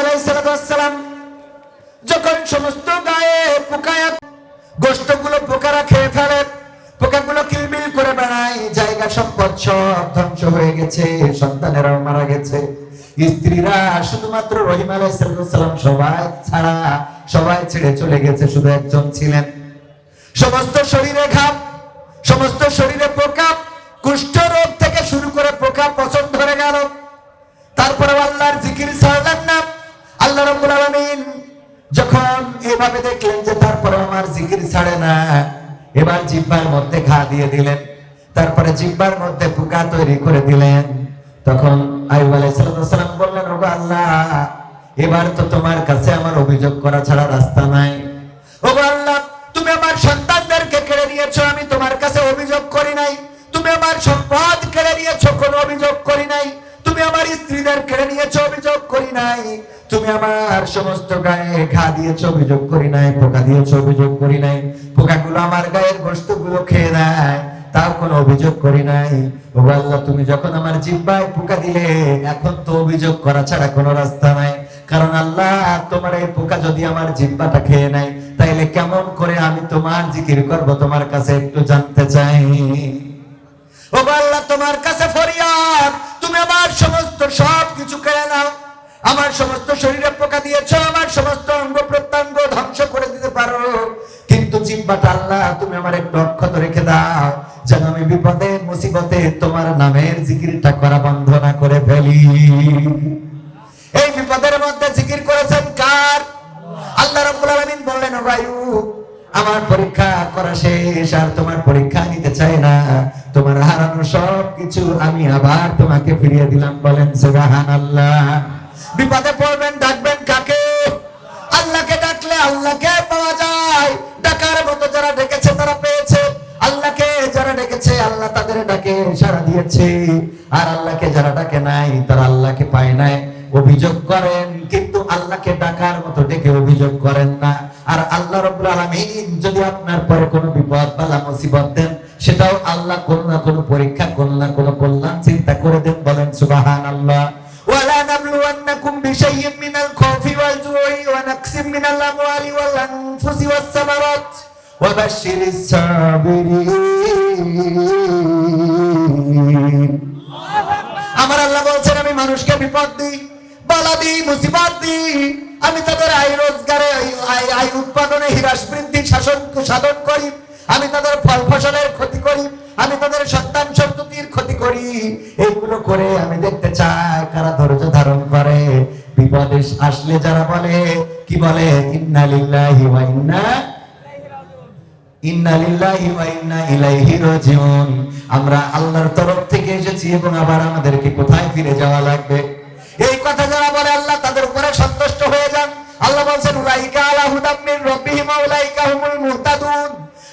আলাইহিস সালাম যখন সমস্ত গায়ে পোকায় গোশতগুলো পোকারা খেয়ে ফেলে, পোকাগুলো কিলবিল করে বেড়ায়, জায়গা সম্পদ সব ধ্বংস হয়ে গেছে, সন্তানেরাও মারা গেছে, স্ত্রীরা শুধুমাত্র রহিম আলাইহিস সালাম সবাই ছেড়ে চলে গেছে, শুধু একজন ছিলেন। সমস্ত শরীরে ঘাম, সমস্ত শরীরে পোকা, কুষ্ঠ রোগ থেকে শুরু করে পোকা পচন ধরে গেল। তারপরে আল্লাহর জিকির ছাড়লেন না। আল্লাহ রাব্বুল আলামিন যখন এভাবে দেখলেন যে তারপরে আমার জিকির ছাড়ে না, এবার জিহ্বার মধ্যে ঘা দিয়ে দিলেন, তারপরে জিহ্বার মধ্যে পোকা তৈরি করে দিলেন। তখন আইয়ুব আলাইহিস সালাম বললেন, ওগো আল্লাহ, এবার তো তোমার কাছে আমার অভিযোগ করা ছাড়া রাস্তা নাই। ওগো আল্লাহ, তুমি আমার সন্তানদেরকে কেড়ে নিয়েছো, আমি তোমার কাছে অভিযোগ করি নাই। তুমি আমার সম্পদ কেড়ে নিয়েছো, কোনো অভিযোগ করি নাই। তুমি আমার স্ত্রীদের কেড়ে নিয়েছো, অভিযোগ করি নাই। তুমি আমার সমস্ত গায়ে ঘা দিয়েছো, অভিযোগ করি নাই। পোকা দিয়েছো, অভিযোগ করি নাই। পোকাগুলো আমার গায়ের গোশতগুলো খেয়ে নেয়, তাও কোনো অভিযোগ করি নাই। ওগো আল্লাহ, তুমি যখন আমার জিহ্বায় পোকা দিলে, এখন তো অভিযোগ করা ছাড়া কোনো রাস্তা নাই। কারণ আল্লাহ, তোমার এই পোকা যদি আমার জিহ্বাটা খেয়ে নেয়, তাইলে কেমন করে আমি তোমার জিকির করব, তোমার কাছে একটু জানতে চাই। ওগো আল্লাহ, তোমার কাছে ফরিয়াদ, তুমি আমার সমস্ত সব কিছু কেড়ে নাও। আমার সমস্ত শরীরে পোকা দিয়েছো, আমার সমস্ত অঙ্গ প্রত্যঙ্গ ধ্বংস করে দিতে পারো, কিন্তু জিহ্বাটা আল্লাহ তুমি আমার একটু অক্ষত রেখে দাও, যেন আমি বিপদে মুসিবতে তোমার নামের জিকিরটা করা বন্ধ না করে ফেলি। এই বিপদের মধ্যে জিকির করেছেন কার? আল্লাহ রাব্বুল আলামিন বললেন, ও আইয়ুব, আমার পরীক্ষা করা শেষ, আর তোমার পরীক্ষা নিতে চাই না। তোমার হারানো সব কিছু আমি আবার তোমাকে ফিরিয়ে দিলাম। বলেন সুবহানাল্লাহ। বিপদে পড়বেন, ডাকবেন কাকে? আল্লাহকে ডাকলে আল্লাহকে পাওয়া যায়। ডাকার মতো যারা ডেকেছে তারা পেয়েছে, আল্লাহকে যারা ডেকেছে আল্লাহ তাদের ডাকে সাড়া দিয়েছে, আর আল্লাহকে যারা ডাকে নাই তারা আল্লাহকে পায় নাই। অভিযোগ করেন, কিন্তু আল্লাহকে ডাকার মতো ডেকে অভিযোগ করেন না। আর আল্লাহ রাব্বুল আলামিন যদি আপনার পরে কোনো বিপদ বালা মুসিবত দেন, সেটাও আল্লাহ কোনো না কোনো পরীক্ষা, কোনো না কোনো কল্যাণ চিন্তা করে দেন। বলেন সুবহানাল্লাহ। ওয়ালা নাবলুওয়ান্নাকুম বিশাইইন মিনাল খাউফি ওয়াল জুই ওয়া নাকসিম মিনাল আমওয়ালি ওয়াল আনফুসি ওয়াস সামারাত ওয়া বাশশিরিস সাবিরিন। আমার আল্লাহ বলছেন, আমি মানুষকে বিপদ দিই, বালা দিই, মুসিবত দিই। আমি তাদের আয় রোজগারে, আয় উৎপাদনে হ্রাস বৃদ্ধি সাধন করি। আমি তাদের ফল ফসলের ক্ষতি করি, আমি তাদের সন্তান সন্ততির ক্ষতি করি। এইগুলো করে আমি দেখতে চাই কারা ধৈর্য ধারণ করে। বিপদে আসলে যারা বলে, কি বলে? ইন্না লিল্লাহি ওয়া ইন্না ইলাইহি রাজিউন। আমরা আল্লাহর তরফ থেকে এসেছি এবং আবার আমাদেরকে কোথায় ফিরে যাওয়া লাগবে। এই কথা যারা বলে আল্লাহ তাদের উপরে সন্তুষ্ট হয়ে যান। আল্লাহ বলেন, উলাইকা আলা হুদাম মির রাব্বিহিম ওয়া উলাইকা হুমুল মুহতাদুন।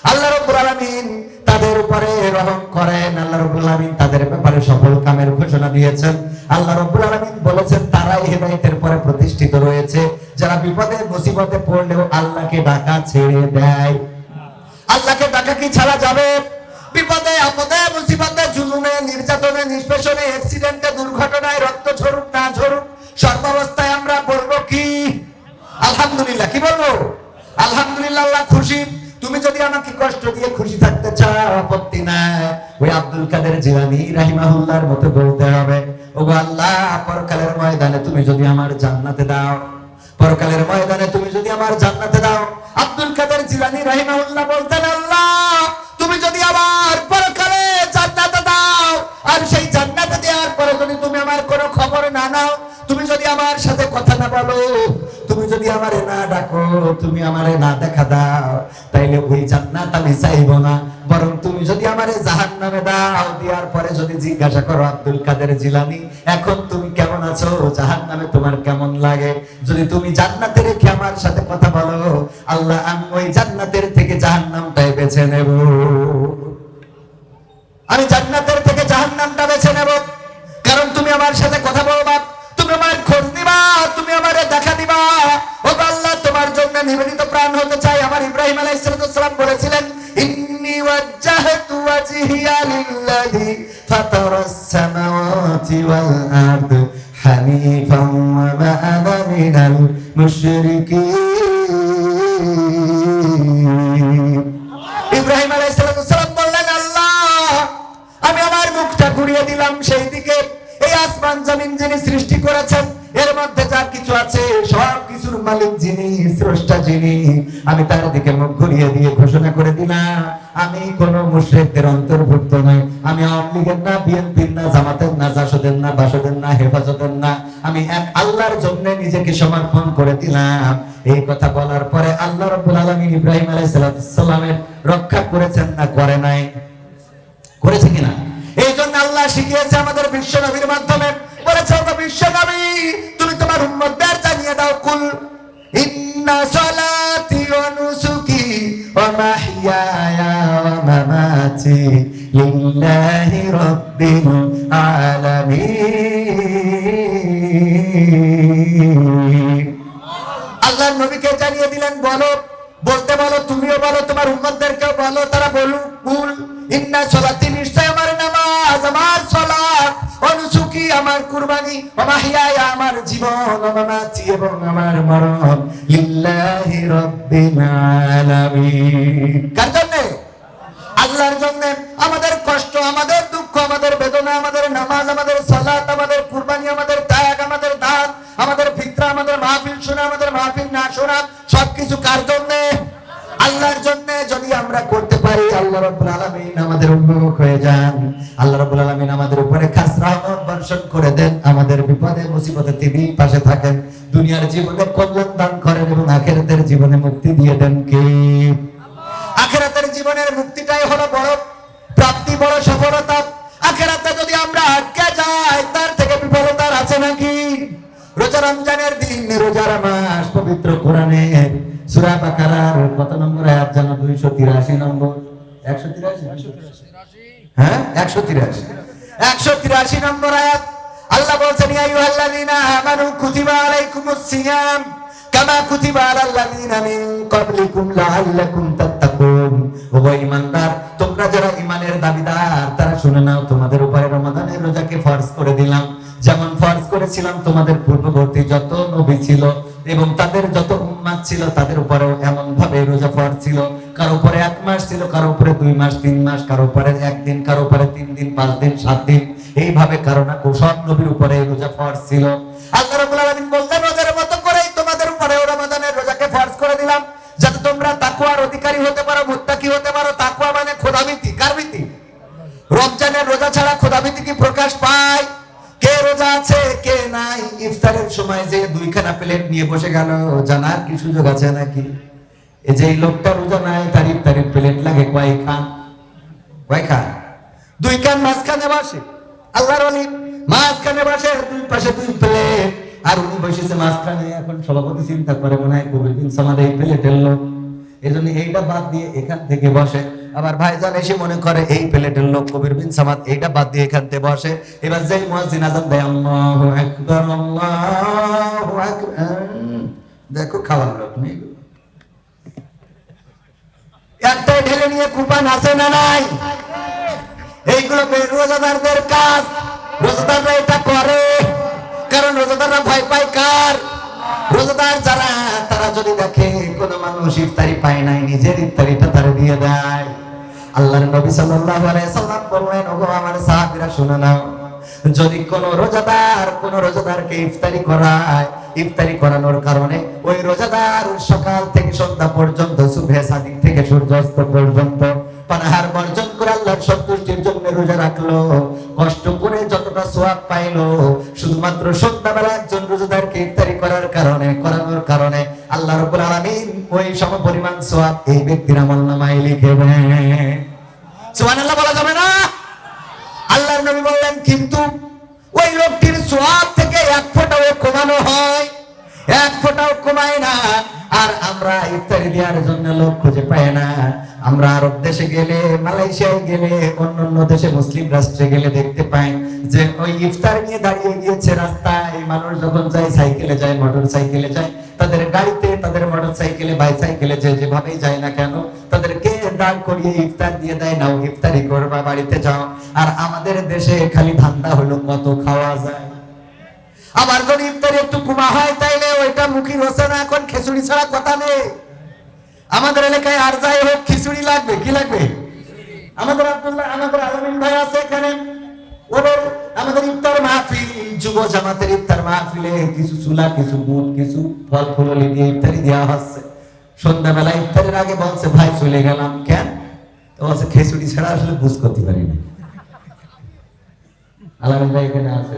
আল্লাহ রাব্বুল আলামিন তাদের উপরে রহম করেন। আল্লাহ রাব্বুল আলামিন তাদের ব্যাপারে সফল কামের ঘোষণা দিয়েছেন। আল্লাহ রাব্বুল আলামিন বলেছেন, তারাই হেদায়েতের পরে প্রতিষ্ঠিত রয়েছে, যারা বিপদে মুসিবতে পড়লেও আল্লাহকে ডাকা ছেড়ে দেয়। আল্লাহকে ডাকা কি ছাড়া যাবে? বিপদে আপদে মুসিবতে জুলুমে নির্যাতনে নিষ্পেষণে অ্যাক্সিডেন্টে দুর্ঘটনায় রক্ত ঝরুক না ঝরুক, সর্বাবস্থায় আমরা বলবো কি? আলহামদুলিল্লাহ। কি বলবো? আলহামদুলিল্লাহ। আল্লাহ খুশি। তুমি যদি আমাকে কষ্ট দিয়ে খুশি থাকতে চাও, আপত্তি নাই। ওই আব্দুল কাদের জিলানী রাহিমাহুল্লাহর মতো বলতে হবে, ওগো আল্লাহ, পরকালের ময়দানে তুমি যদি আমার জান্নাতে দাও, পরকালের ময়দানে তুমি যদি আমার জান্নাতে দাও। আব্দুল কাদের জিলানী রাহিমাহুল্লাহ বলতেন, আল্লাহ, তুমি যদি আমার পরকালে জান্নাতে দাও, আর সেই জান্নাতে দেওয়ার পরে যদি তুমি আমার কোনো খবর না নাও, তুমি যদি আমার সাথে কথা না বলো, তুমি যদি আমারে না ডাকো, তুমি আমারে না দেখা দাও, তাইলে ওই জান্নাত আমি চাইবো না। বরং তুমি যদি আমারে জাহান্নামে দাও, দেওয়ার পরে যদি জিজ্ঞাসা করো, আব্দুল কাদের জিলানী, এখন তুমি কেমন আছো? জাহান্নামে তোমার কেমন লাগে? যদি তুমি জান্নাতে রেখে আমার সাথে কথা বলো, আল্লাহ, আমি ওই জান্নাতের থেকে জাহান্নামটাই বেছে নেব। আমি জান্নাতের থেকে জাহান্নামটা বেছে নেব, কারণ তুমি আমার সাথে কথা বলবা, তুমি আমার খোঁজ নিবা, তুমি আমারে দেখা দিবা। ও আল্লাহ, তোমার জন্য নিবেদিত প্রাণ হতে চাই। আমার ইব্রাহিম আলাইহিস সালাম বলেছিলেন, ইন্নী ওয়াজ্জাহতু ওয়াজহিয়া লিল্লাযী ফাতারাস সামাওয়াতি ওয়াল আরদ হানিফান ওয়া মা আনা মিনাল মুশরিকিন। ইব্রাহিম আলাইহিস সালাম বললেন, আল্লাহ আমি আমার মুখটা ঘুরিয়ে দিলাম সেই দিকে, এই আসমান জমিন যিনি সৃষ্টি করেছেন, এর মধ্যে যা কিছু আছে সব কিছুর মালিক যিনি, স্রষ্টা যিনি, আমি তার দিকে মুখ ঘুরিয়ে দিয়ে ঘোষণা করে দিলাম আমি কোন মুশরিকদের অন্তর্ভুক্ত নই। আমি আওয়ামী লীগের না, বিএনপির না, জামাতের না, জাসদের না, বাসদের না, হেফাজতের না, আমি এক আল্লাহর জন্য নিজেকে সমর্পণ করে দিলাম। এই কথা বলার পরে আল্লাহ রাব্বুল আলামিন ইব্রাহিম আলাইহিস সালামের রক্ষা করেছেন না করে নাই? করেছে কিনা? এই জন্য আল্লাহ শিখিয়েছে আমাদের বিশ্ব নবীর মাধ্যমে, বলেছে ওগো বিশ্ব নবী তুমি তোমার উম্মতদের জানিয়ে দাও, কুল ইন্না সালাতি ওয়া নুসুকি ওয়া মাহইয়ায়া ওয়া মামাতি লিল্লাহি রাব্বিল আলামিন। আল্লাহ নবীকে জানিয়ে দিলেন, বলো, বলতে বলো, তুমিও বলো, তোমার উম্মতদেরকেও বলো, তারা বলুক, কুল ইন্না সালাতি, নিশ্চয় আমার নামাজ, আমার সালাত, ওয়া নুসুকি আমার কুরবানি, ওয়া মাহইয়ায়া আমার জীবন, ওয়া মামাতি এবং আমার মরণ, লিল্লাহি রাব্বিল আলামিন। কার জন্য? আল্লাহর জন্য। আমাদের কষ্ট, আমাদের দুঃখ, আমাদের বেদনা, আমাদের নামাজ, আমাদের সালাত, আমাদের কুরবানি, আমাদের ত্যাগ, আমাদের দান, আমাদের ফিতরা, আমাদের মাহফিল শোনা, আমাদের মাহফিল না শোনা, সবকিছু কার জন্য? আল্লাহর জন্য। যদি আমরা করতে পারি আল্লাহ রাব্বুল আলামিন আমাদের উন্মুখ হয়ে যান, আল্লাহ রাব্বুল আলামিন আমাদের উপরে খাস রহমত বর্ষণ করে দেন, আমাদের বিপদে মুসিবতে তিনি পাশে থাকেন, দুনিয়ার জীবনে কল্যাণ দান করেন এবং আখিরাতের জীবনে মুক্তি দিয়ে দেন কে? আখিরাতের জীবনের মুক্তিটাই হলো বড় প্রাপ্তি, বড় সফলতা। আখিরাতে যদি আমরা আটকে যাই তার থেকে বিফলতার আছে নাকি? রোজা রমজানের দিন, রোজার মাস, পবিত্র কোরআনের সূরা বাকারার কত নম্বর আয়াত জানো? 283 নম্বর। 183? হ্যাঁ 183 নম্বর আয়াত। আল্লাহ বলছেন, ইয়া আইয়ুহাল্লাযীনা আমানু কুতিবা আলাইকুমুস সিয়াম কামা কুতিবা আলাল লাযীনা মিন ক্বাবলিকুম লাআল্লাকুম তাত্তাকুন। ওগো ঈমানদার, তোমরা যারা ঈমানের দাবিদার তারা শুনে নাও, তোমাদের উপরে রমাদানের রোজাকে ফরজ করে দিলাম, যেমন ফরজ করেছিলাম তোমাদের পূর্ববর্তী যত নবী ছিল এবং তাদের যত উম্মাত ছিল তাদের উপরেও এমন ভাবে রোজা ফরজ ছিল। কারো উপরে 1 মাস ছিল, কারো উপরে 2 মাস, 3 মাস, কারো উপরে 1 দিন, কারো উপরে 3 দিন, 5 দিন, 7 দিন, এইভাবে কারো না সব নবীর উপরে রোজা ফরজ ছিল। আল্লাহ রাব্বুল আলামিন বললেন, রোজার মতো করেই তোমাদের উপরে রমাদানের রোজাকে ফরজ করে দিলাম, যাতে তোমরা তাকওয়ার অধিকারী হতে পারো, মুত্তাকি হতে পারো। তাকওয়া মানে খোদাভীতি। কার ভীতি? রমজানের রোজা ছাড়া খোদাভীতি কি প্রকাশ পায়? কে রোজা আছে কে নাই? ইফতারের সময় যে 2খানা প্লেট নিয়ে বসে গেল, জানার কি সুযোগ আছে নাকি? এই যে লোকটা রোজা নাই, তার ইফতারের প্লেট লাগে কয়খান? 2 খান মাঝখানে বসে। আল্লাহর ওলি মাঝখানে বসে, 2 পাশে 2 প্লেট, আর উনি বসেছে মাঝখানে। এখন সভাপতি চিন্তা করে, মনে হয় কবির বিন সামাদ এই প্লেটের লোক, এজন্য এইটা বাদ দিয়ে এখান থেকে বসে। আবার ভাইজান এসে মনে করে এই প্লেটের লোক কবির বিন সামাদ, এইটা বাদ দিয়ে এখান থেকে বসে। এবার যেই মুয়াজ্জিন আযান দেয়, আল্লাহু আকবার, আল্লাহু আকবার, দেখো খাওয়ার লোক নেই, একটাই ঢেলে নিয়ে কুপান আছে না নাই? এইগুলো রোজাদারদের কাজ। রোজাদাররা এটা করে কারণ রোজাদাররা ভয় পায় কার? রোজাদার যারা, তারা যদি দেখে কোন মানুষ ইফতারি পায় নাই, নিজের ইফতারিটা তারা দিয়ে দেয়। আল্লাহর নবী সাল্লাল্লাহু আলাইহি সাল্লাম বললেন, ওগো আমার সাহাবীরা শুনে নাও, যদি কোন রোজাদারকে ইফতারি করায়, ইফতারি করানোর কারণে ওই রোজাদার সকাল থেকে সন্ধ্যা পর্যন্ত, সুবহে সাদিক থেকে সূর্যাস্ত পর্যন্ত পানাহার বর্জন করে আল্লাহর সন্তুষ্টির জন্য রোজা রাখলো, কষ্ট করে যতটা সওয়াব পাইলো, শুধুমাত্র সন্ধ্যাবেলা একজন রোজাদারকে ইফতারি করানোর কারণে আল্লাহ রাব্বুল আলামিন ওই সমপরিমাণ সওয়াব এই ব্যক্তির আমলনামায় লিখে দেন। সুবহানাল্লাহ বলা যাবে না? আল্লাহর নবী বললেন, কিন্তু ওই লোকটির সওয়াব থেকে 1 ফোঁটাও কমানো হয়, 1 ফোঁটাও কমায় না। আর আমরা ইফতারি দেওয়ার জন্য লোক খুঁজে পাই না। আমরা আরব দেশে গেলে, মালয়েশিয়ায় গেলে, অন্যান্য দেশে মুসলিম রাষ্ট্রে গেলে দেখতে পাই যে ওই ইফতার নিয়ে দাঁড়িয়ে গিয়েছে রাস্তায়। মানুষ যখন যায়, সাইকেলে যায়, মোটর সাইকেলে যায়, তাদের গাড়িতে, তাদের মোটর সাইকেলে, বাইসাইকেলে যেভাবেই যায় না কেন, তাদেরকে দাঁড় করিয়ে ইফতার দিয়ে দেয়, নাও ইফতারি করবা, বাড়িতে যাও। আর আমাদের দেশে খালি ধান্দা হলো কত খাওয়া যায়। আবার যদি ইফতারি একটু কমা হয়, তাইলে মুখী রসে না, এখন খিচুড়ি ছাড়া কথা নেই। আমাদের এলাকায় আর যাই হোক খিচুড়ি লাগবে। কি লাগবে? আমাদের আব্দুল্লাহ, আমাদের আলামিন ভাই আছে এখানে, ওদের আমাদের ইফতার মাহফিল, যুব জামাতের ইফতার মাহফিলে কিছু চুলা, কিছু বুট, কিছু ফল ফুললি দিয়ে ইফতারি দেওয়া হচ্ছে। সন্ধ্যাবেলা ইফতারের আগে বলছে ভাই চলে গেলাম। কেন? তো বলছে খিচুড়ি ছাড়া আসলে বুঝ করতে পারিনি। আলামিন ভাই এখানে আছে,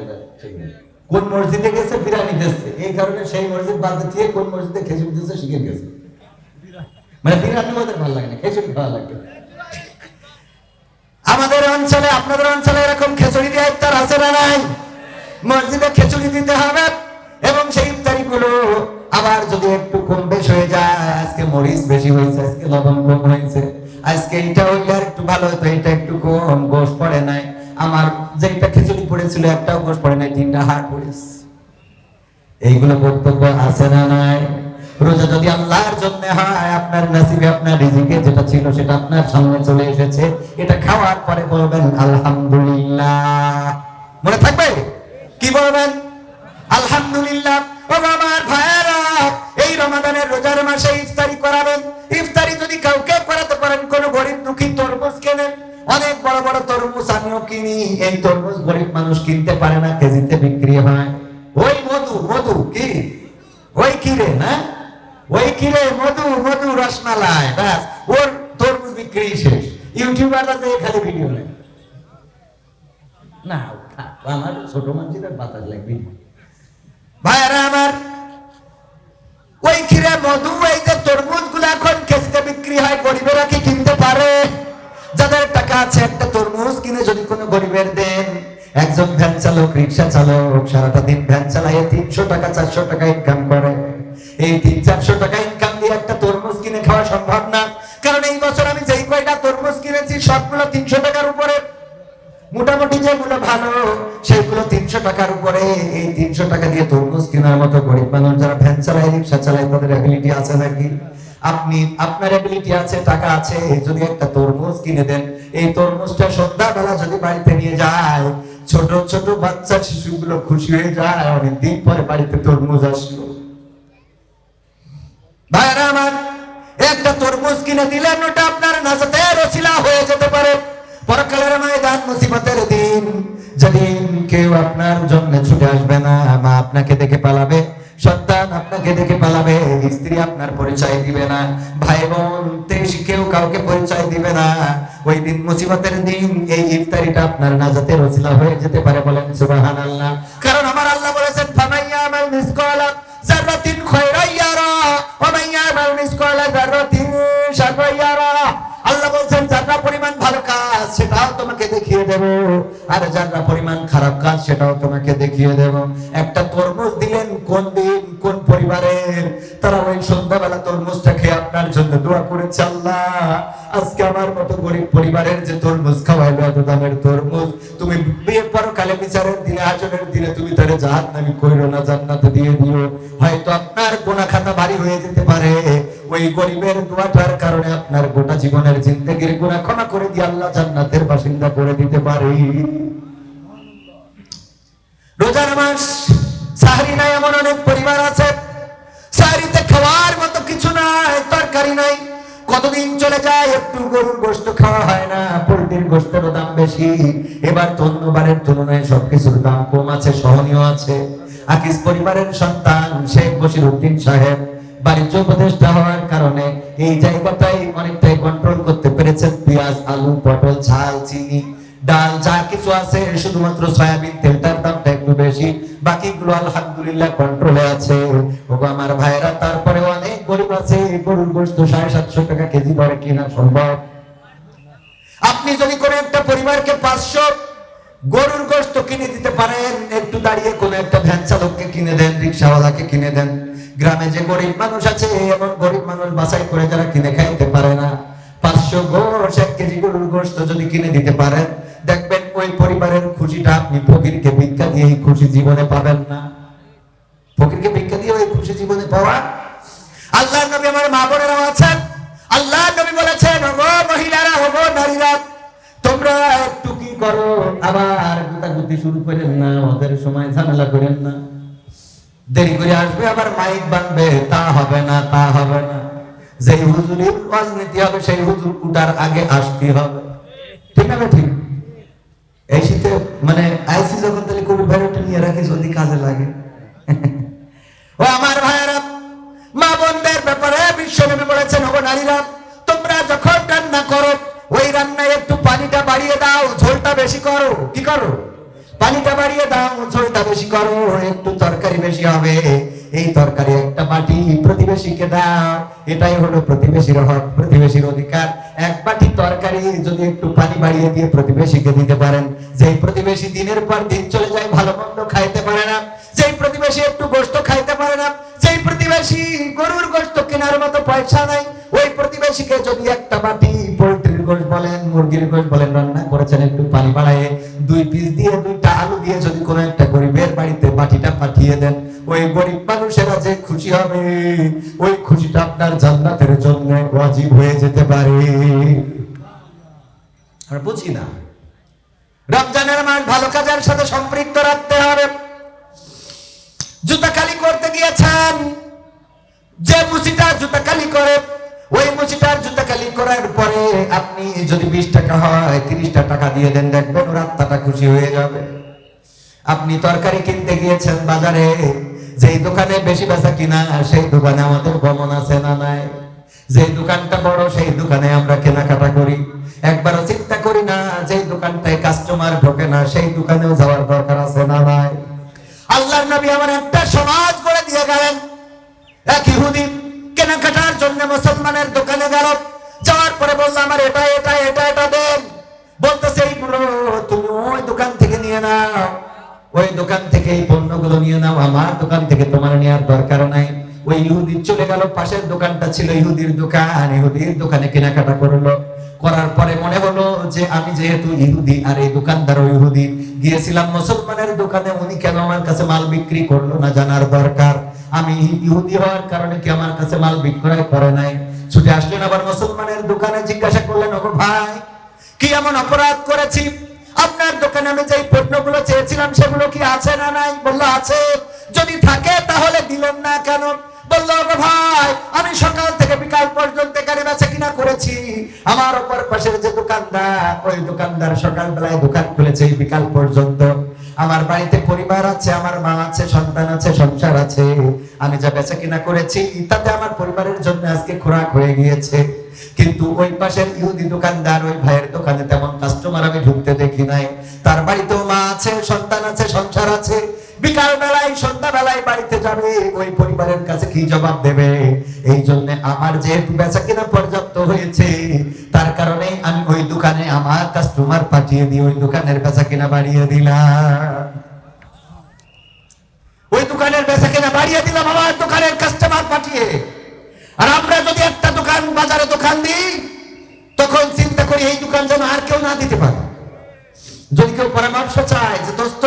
কোন মসজিদে গেছে বিরিয়ানি দিচ্ছে, এই কারণে সেই মসজিদ বাদ দিয়ে কোন মসজিদে খিচুড়ি দিচ্ছে শিখে গেছে। মানে বিরিয়ানি ওদের ভালো লাগে না, খিচুড়ি খাওয়া লাগে। আমাদের অঞ্চলে, আপনাদের অঞ্চলে এরকম খিচুড়ি দিয়ে ইফতার আছে না নাই? মসজিদে খিচুড়ি দিতে হবে এবং সেই ইফতারি গুলো আবার যদি একটু কম বেশ হয়ে যায়, আজকে মরিচ বেশি হয়েছে, আজকে লবণ কম হয়েছে, আজকে এটা হইলে আর একটু ভালো হতো, এটা একটু কম, গোশ পড়ে নাই, আমার যেটা খিচুড়ি পড়েছিল একটাও গোশ পড়ে নাই, 3টা হাড় পড়েছে। এইগুলো বক্তব্য আছে না নাই? রোজা যদি আল্লাহর জন্য হয়, আপনার নসিবে আপনার রিজিকে যেটা ছিল সেটা আপনার সামনে চলে এসেছে, এটা খাওয়ার পরে বলবেন আলহামদুলিল্লাহ। মনে থাকবে? কি বলবেন? আলহামদুলিল্লাহ। ও আমার ভাইয়েরা, এই রমাদানের রোজার মাসে ইফতারি করাবেন। ইফতারি যদি কাউকে করাতে পারেন, কোন গরিব দুঃখী তরমুজ কেনেন, অনেক বড় বড় তরমুজ আমিও কিনি, এই তরমুজ গরিব মানুষ কিনতে পারে না, কেজিতে বিক্রি হয়। ওই মধু, মধু কি ওই কিরে না, ওই কিরে মধু, মধু রসমালাই, ব্যাস ওর তরমুজ বিক্রি শেষ। ইউটিউবাররা যে খালি ভিডিও নেয় না, আমার ছোট মানুষের বাতাস লাগবে। ভাইরা আমার, ওই কিরে মধু, এই যে তরমুজ গুলো এখন কেজিতে বিক্রি হয়, গরিবেরা কি কিনতে পারে? যাদের টাকা আছে একটা তরমুজ কিনে যদি কোনো গরিবের দেন, একজন ভ্যান চালক, রিক্সা চালক সারাটা দিন ভ্যান চালায় 300 টাকা 400 টাকা ইনকাম করে। এই 300-400 টাকা ইনকাম দিয়ে একটা তরমুজ কিনে খাওয়া সম্ভব না, কারণ এই বছর আমি যেই কয়টা তরমুজ কিনেছি সবগুলো 300 টাকার উপরে। মোটামুটি যেগুলো ভালো সেগুলো 300 টাকার উপরে। এই 300 টাকা দিয়ে তরমুজ কেনার মতো গরিব মানুষ যারা ভ্যান চালায়, রিক্সা চালায়, তাদের অ্যাবিলিটি আছে নাকি? আপনি, আপনার অ্যাবিলিটি আছে, টাকা আছে, যদি একটা তরমুজ কিনে দেন, এই তরমুজটা সন্ধ্যাবেলা যদি বাড়িতে নিয়ে যায়, ছোট ছোট বাচ্চা শিশুগুলো খুশি হয়ে যায়, অনেকদিন পরে বাড়িতে তরমুজ আসলো। ভাইরা আমার, একটা তরমুজ কিনে দিলেন, ওটা আপনার নাজাতের ওসিলা হয়ে যেতে পারে। পরকালের ময়দান, মুসিবতের দিন, যেদিন কেউ আপনার জন্য ছুটে আসবে না, মা আপনাকে দেখে পালাবে, সন্তান আপনাকে দেখে পালাবে, স্ত্রী আপনার পরিচয় দিবে না, ভাই বোন কেউ কাউকে পরিচয় দিবে না, ওই দিন মুসিবতের দিন এই ইফতারিটা আপনার নাজাতের ওসিলা হয়ে যেতে পারে। বলেন সুবহানাল্লাহ। কারণ আমার আল্লাহ বলেছেন, ফামাইয়ামাল মিসকালা যাররাতিন খায়রান ইয়ারা ওয়া মাইয়ামাল মিসকালা যাররাতিন শাররান ইয়ারা। আল্লাহ বলেন, যারা পরিমাণ ভালো কাজ সেটাও তোমাকে দেখিয়ে দেব, আর যারা পরিমাণ খারাপ কাজ সেটাও তোমাকে দেখিয়ে দেব। একটা তরমুজ দিলেন, কোন দিন কোন পরিবারের, তারা ওই সন্ধ্যাবেলা তরমুজটা খেয়ে আপনার জন্য দোয়া করেছে, আল্লাহ আজকে আমার মতো গরিব পরিবারের যে তরমুজ খাওয়াইলো, এত দামের তরমুজ, তুমি বিয়ের পরকালে বিচারের দিনে, আজরের দিনে তুমি তারে জাহান্নামী কইরো না, জান্নাতে দিয়ে দিও। হয়তো আপনার গুনাহ খাতা ভারী হয়ে যেতে পারে, ওই গরিবের দোয়াটার কারণে আপনার গোটা জীবনের জিন্দেগির গুনাহ ক্ষমা করে দিয়ে আল্লাহ জান্নাতের বাসিন্দা করে দিতে পারে। রোজার মাস, সাহরি নাই এমন অনেক পরিবার আছে, সাহরিতে খাওয়ার মতো কিছু নাই, তরকারি নাই, কতদিন চলে যায়, একটু গরুর গোশত খাওয়া হয় না, পোল্ট্রির গোশতেরও দাম বেশি। এবার তো অন্যবারের তুলনায় সবকিছুর দাম কম আছে, সহনীয় আছে। আকিস পরিবারের সন্তান শেখ বশিরউদ্দিন সাহেব বাণিজ্য উপদেষ্টা হওয়ার কারণে এই জায়গাটাই অনেকটাই কন্ট্রোল করতে পেরেছেন। পেঁয়াজ, আলু, পটল, ঝাল, চিনি, ডাল যা কিছু আছে, শুধুমাত্র সয়াবিন তেলটার দামটা একটু বেশি, বাকিগুলো আলহামদুলিল্লাহ কন্ট্রোলে আছে। ওগো আমার ভাইরা, তারপরে অনেক গরিব আছে, গরুর গোশত 750 টাকা কেজি দরে কিনা সম্ভব। আপনি যদি কোনো একটা পরিবারকে 500 গরুর গোশত কিনে দিতে পারেন, একটু দাঁড়িয়ে কোনো একটা ভ্যান চালককে কিনে দেন, রিক্সাওয়ালাকে কিনে দেন। গ্রামে যে গরিব মানুষ আছে, এমন গরিব মানুষ বাছাই করে যারা কিনে খাইতে পারে না, 500 গোশ, 1 কেজি গরুর গোশত যদি কিনে দিতে পারেন, দেখবেন ওই পরিবারের খুশিটা আপনি ফকিরকে ভিক্ষা দিয়ে এই খুশি জীবনে পাবেন না। ফকিরকে ভিক্ষা দিয়ে ওই খুশি জীবনে পাওয়া। আল্লাহর নবী, আমার মা বোনেরা আছেন, আল্লাহর নবী বলেছেন, ওগো মহিলারা, ওগো নারীরা, তোমরা একটু কি করো, আবার গুতাগুতি শুরু করেন না, ওদের সময় ঝামেলা করেন না। দেরি করে আসবে, আবার মাইক বানবে, তা হবে না, তা হবে না। যেই হুজুরের রাজনীতি হবে সেই হুজুর উঠার আগে আসতে হবে, ঠিক না? ঠিক। এই শীতে মানে আইসি যখন তাহলে কোভিড ভাইরাসটা নিয়ে রাখি যদি কাজে লাগে। ও আমার ভাইয়েরা, মা বোনদের ব্যাপারে বিশ্বনবী বলেছেন, ওগো নারীরা, তোমরা যখন রান্না করো ওই রান্নায় একটু পানিটা বাড়িয়ে দাও, ঝোলটা বেশি করো। কি করো? পানিটা বাড়িয়ে দাও, ঝোলটা বেশি করো, একটু তরকারি বেশি হবে। এই তরকারি একটা বাটি প্রতিবেশীকে দাও, এটাই হলো প্রতিবেশীর হক, প্রতিবেশীর অধিকার। এক বাটি তরকারি যদি একটু পানি বাড়িয়ে দিয়ে প্রতিবেশীকে দিতে পারেন, যেই প্রতিবেশী দিনের পর দিন চলে যায়, ভালো মন্দ খাইতে পারে না, যেই প্রতিবেশী একটু গোশত খাইতে পারে না, যেই প্রতিবেশী গরুর গোশত কেনার মতো পয়সা নাই, ওই প্রতিবেশীকে যদি একটা বাটি পোল্ট্রির গোশত বলেন, মুরগির গোশত বলেন রান্না করেছেন, একটু পানি বাড়ায় 2 পিস দিয়ে 2টা আলু দিয়ে যদি কোনো একটা গরিবের বাড়িতে বাটিটা পাঠিয়ে দেন, ওই গরিব মানুষেরা যে খুশি হবে, ওই খুশিটা আপনার জান্নাতের জন্য ওয়াজিব হয়ে যেতে পারে। আমরা বুঝি না। রমজানের মাস ভালো কাজের সাথে সম্পৃক্ত রাখতে হবে। জুতা কালি করতে গিয়েছেন, যে মুচিটা জুতা কালি করে, ওই মুচিটার জুতা কালি করার পরে আপনি যদি 20 টাকা হয় 30টা টাকা দিয়ে দেন, দেখবেন ওর আত্মাটা খুশি হয়ে যাবে। আপনি তরকারি কিনতে গিয়েছেন বাজারে, যেই দোকানে বেশি বেচা কিনা সেই দোকানে আমাদের গমন আছে না নাই? যেই দোকানটা বড় সেই দোকানে আমরা কেনাকাটা করি, একবারও চিন্তা করি না যেই দোকানটায় কাস্টমার ঢোকে না সেই দোকানেও যাওয়ার দরকার আছে না নাই? আল্লাহর নবী আমার একটা সমাজ করে দিয়ে গেলেন। এক ইহুদি কেনাকাটার জন্য মুসলমানের দোকানে গেল, যাওয়ার পরে বলল, আমার এটা এটা এটা এটা দেন। বলতেছে, এইগুলো তুমি ওই দোকান থেকে নিয়ে নাও, ওই দোকান থেকে এই পণ্যগুলো নিয়ে নাও, আমার দোকান থেকে তোমার নেওয়ার দরকার নাই। ওই ইহুদি চলে গেল, পাশের দোকানটা ছিল ইহুদির দোকান, ইহুদির দোকানে কেনাকাটা করলো। করার পরে মনে হলো যে আমি যেহেতু ইহুদি আর এই দোকানদারও ইহুদি, গিয়েছিলাম মুসলমানের দোকানে, উনি কেন আমার কাছে মাল বিক্রি করলো না জানার দরকার। আমি ইহুদি হওয়ার কারণে কি আমার কাছে মাল বিক্রয় করে নাই? ছুটে আসলেন আবার মুসলমানের দোকানে, জিজ্ঞাসা করলেন, ওগো ভাই, কি এমন অপরাধ করেছি? আপনার দোকানে আমি যে পণ্যগুলো চেয়েছিলাম সেগুলো কি আছে না নাই? বললো আছে। যদি থাকে তাহলে দিলেন না কেন? বললো, ওগো ভাই, আমি সকাল থেকে বিকাল পর্যন্ত এখানে বেচা কিনা করেছি। আমার অপর পাশের যে দোকানদার, ওই দোকানদার সকাল বেলায় দোকান খুলেছে বিকাল পর্যন্ত। আমার বাড়িতে পরিবার আছে, আমার মা আছে, সন্তান আছে, সংসার আছে। আমি যা বেচা কিনা করেছি তাতে আমার পরিবারের জন্য আজকে খোরাক হয়ে গিয়েছে। কিন্তু ওই পাশের ইহুদি দোকানদার, ওই ভাইয়ের দোকানে তেমন কাস্টমার আমি ঢুকতে দেখি নাই। তার বাড়িতেও মা আছে, সন্তান আছে, সংসার আছে। বিকাল বেলায় সন্ধ্যা বেলায় বাড়িতে যাবে, ওই পরিবারের কাছে কি জবাব দেবে? এই জন্য আমার যেহেতু বেচা কিনা পর্যাপ্ত হয়েছে, তার কারণে আমি ওই দোকানে আমার কাস্টমার পাঠিয়ে দিয়ে ওই দোকানের বেচা কিনা বাড়িয়ে দিলাম। ওই দোকানের বেচা কিনা বাড়িয়ে দিলাম আমার দোকানের কাস্টমার পাঠিয়ে। আর আমরা যদি একটা দোকান বাজারে দোকান দিই, তখন চিন্তা করি এই দোকান যেন আর কেউ না দিতে পারে। যদি কেউ পরামর্শ চায় যে দোস্ত,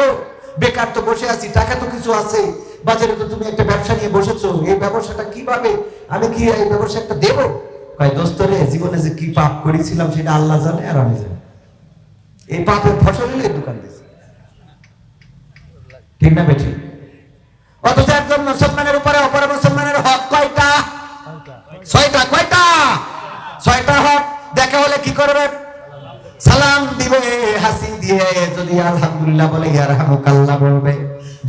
বেকার তো বসে আছি, টাকা তো কিছু আছে, বাজারে তো তুমি একটা ব্যবসা নিয়ে বসেছো, এই ব্যবসাটা কিভাবে আমি কি এই ব্যবসাটা দেবো? কয়, দোস্ত রে, জীবনে যে কি পাপ করেছিলাম সেটা আল্লাহ জানে আর আমি জানি। এই পাপের ফসল হলে দোকান দিয়েছে, ঠিক না বেঠিক? অথচ একজন মুসলমানের উপরে অপর মুসলমানের হক কয়টা? 6টা। কয়টা? 6টা হক। দেখা হলে কি করবে? সালাম দিবে, হাসি দিয়ে যদি আলহামদুলিল্লাহ বলে ইয়ারহামুকাল্লাহ বলবে।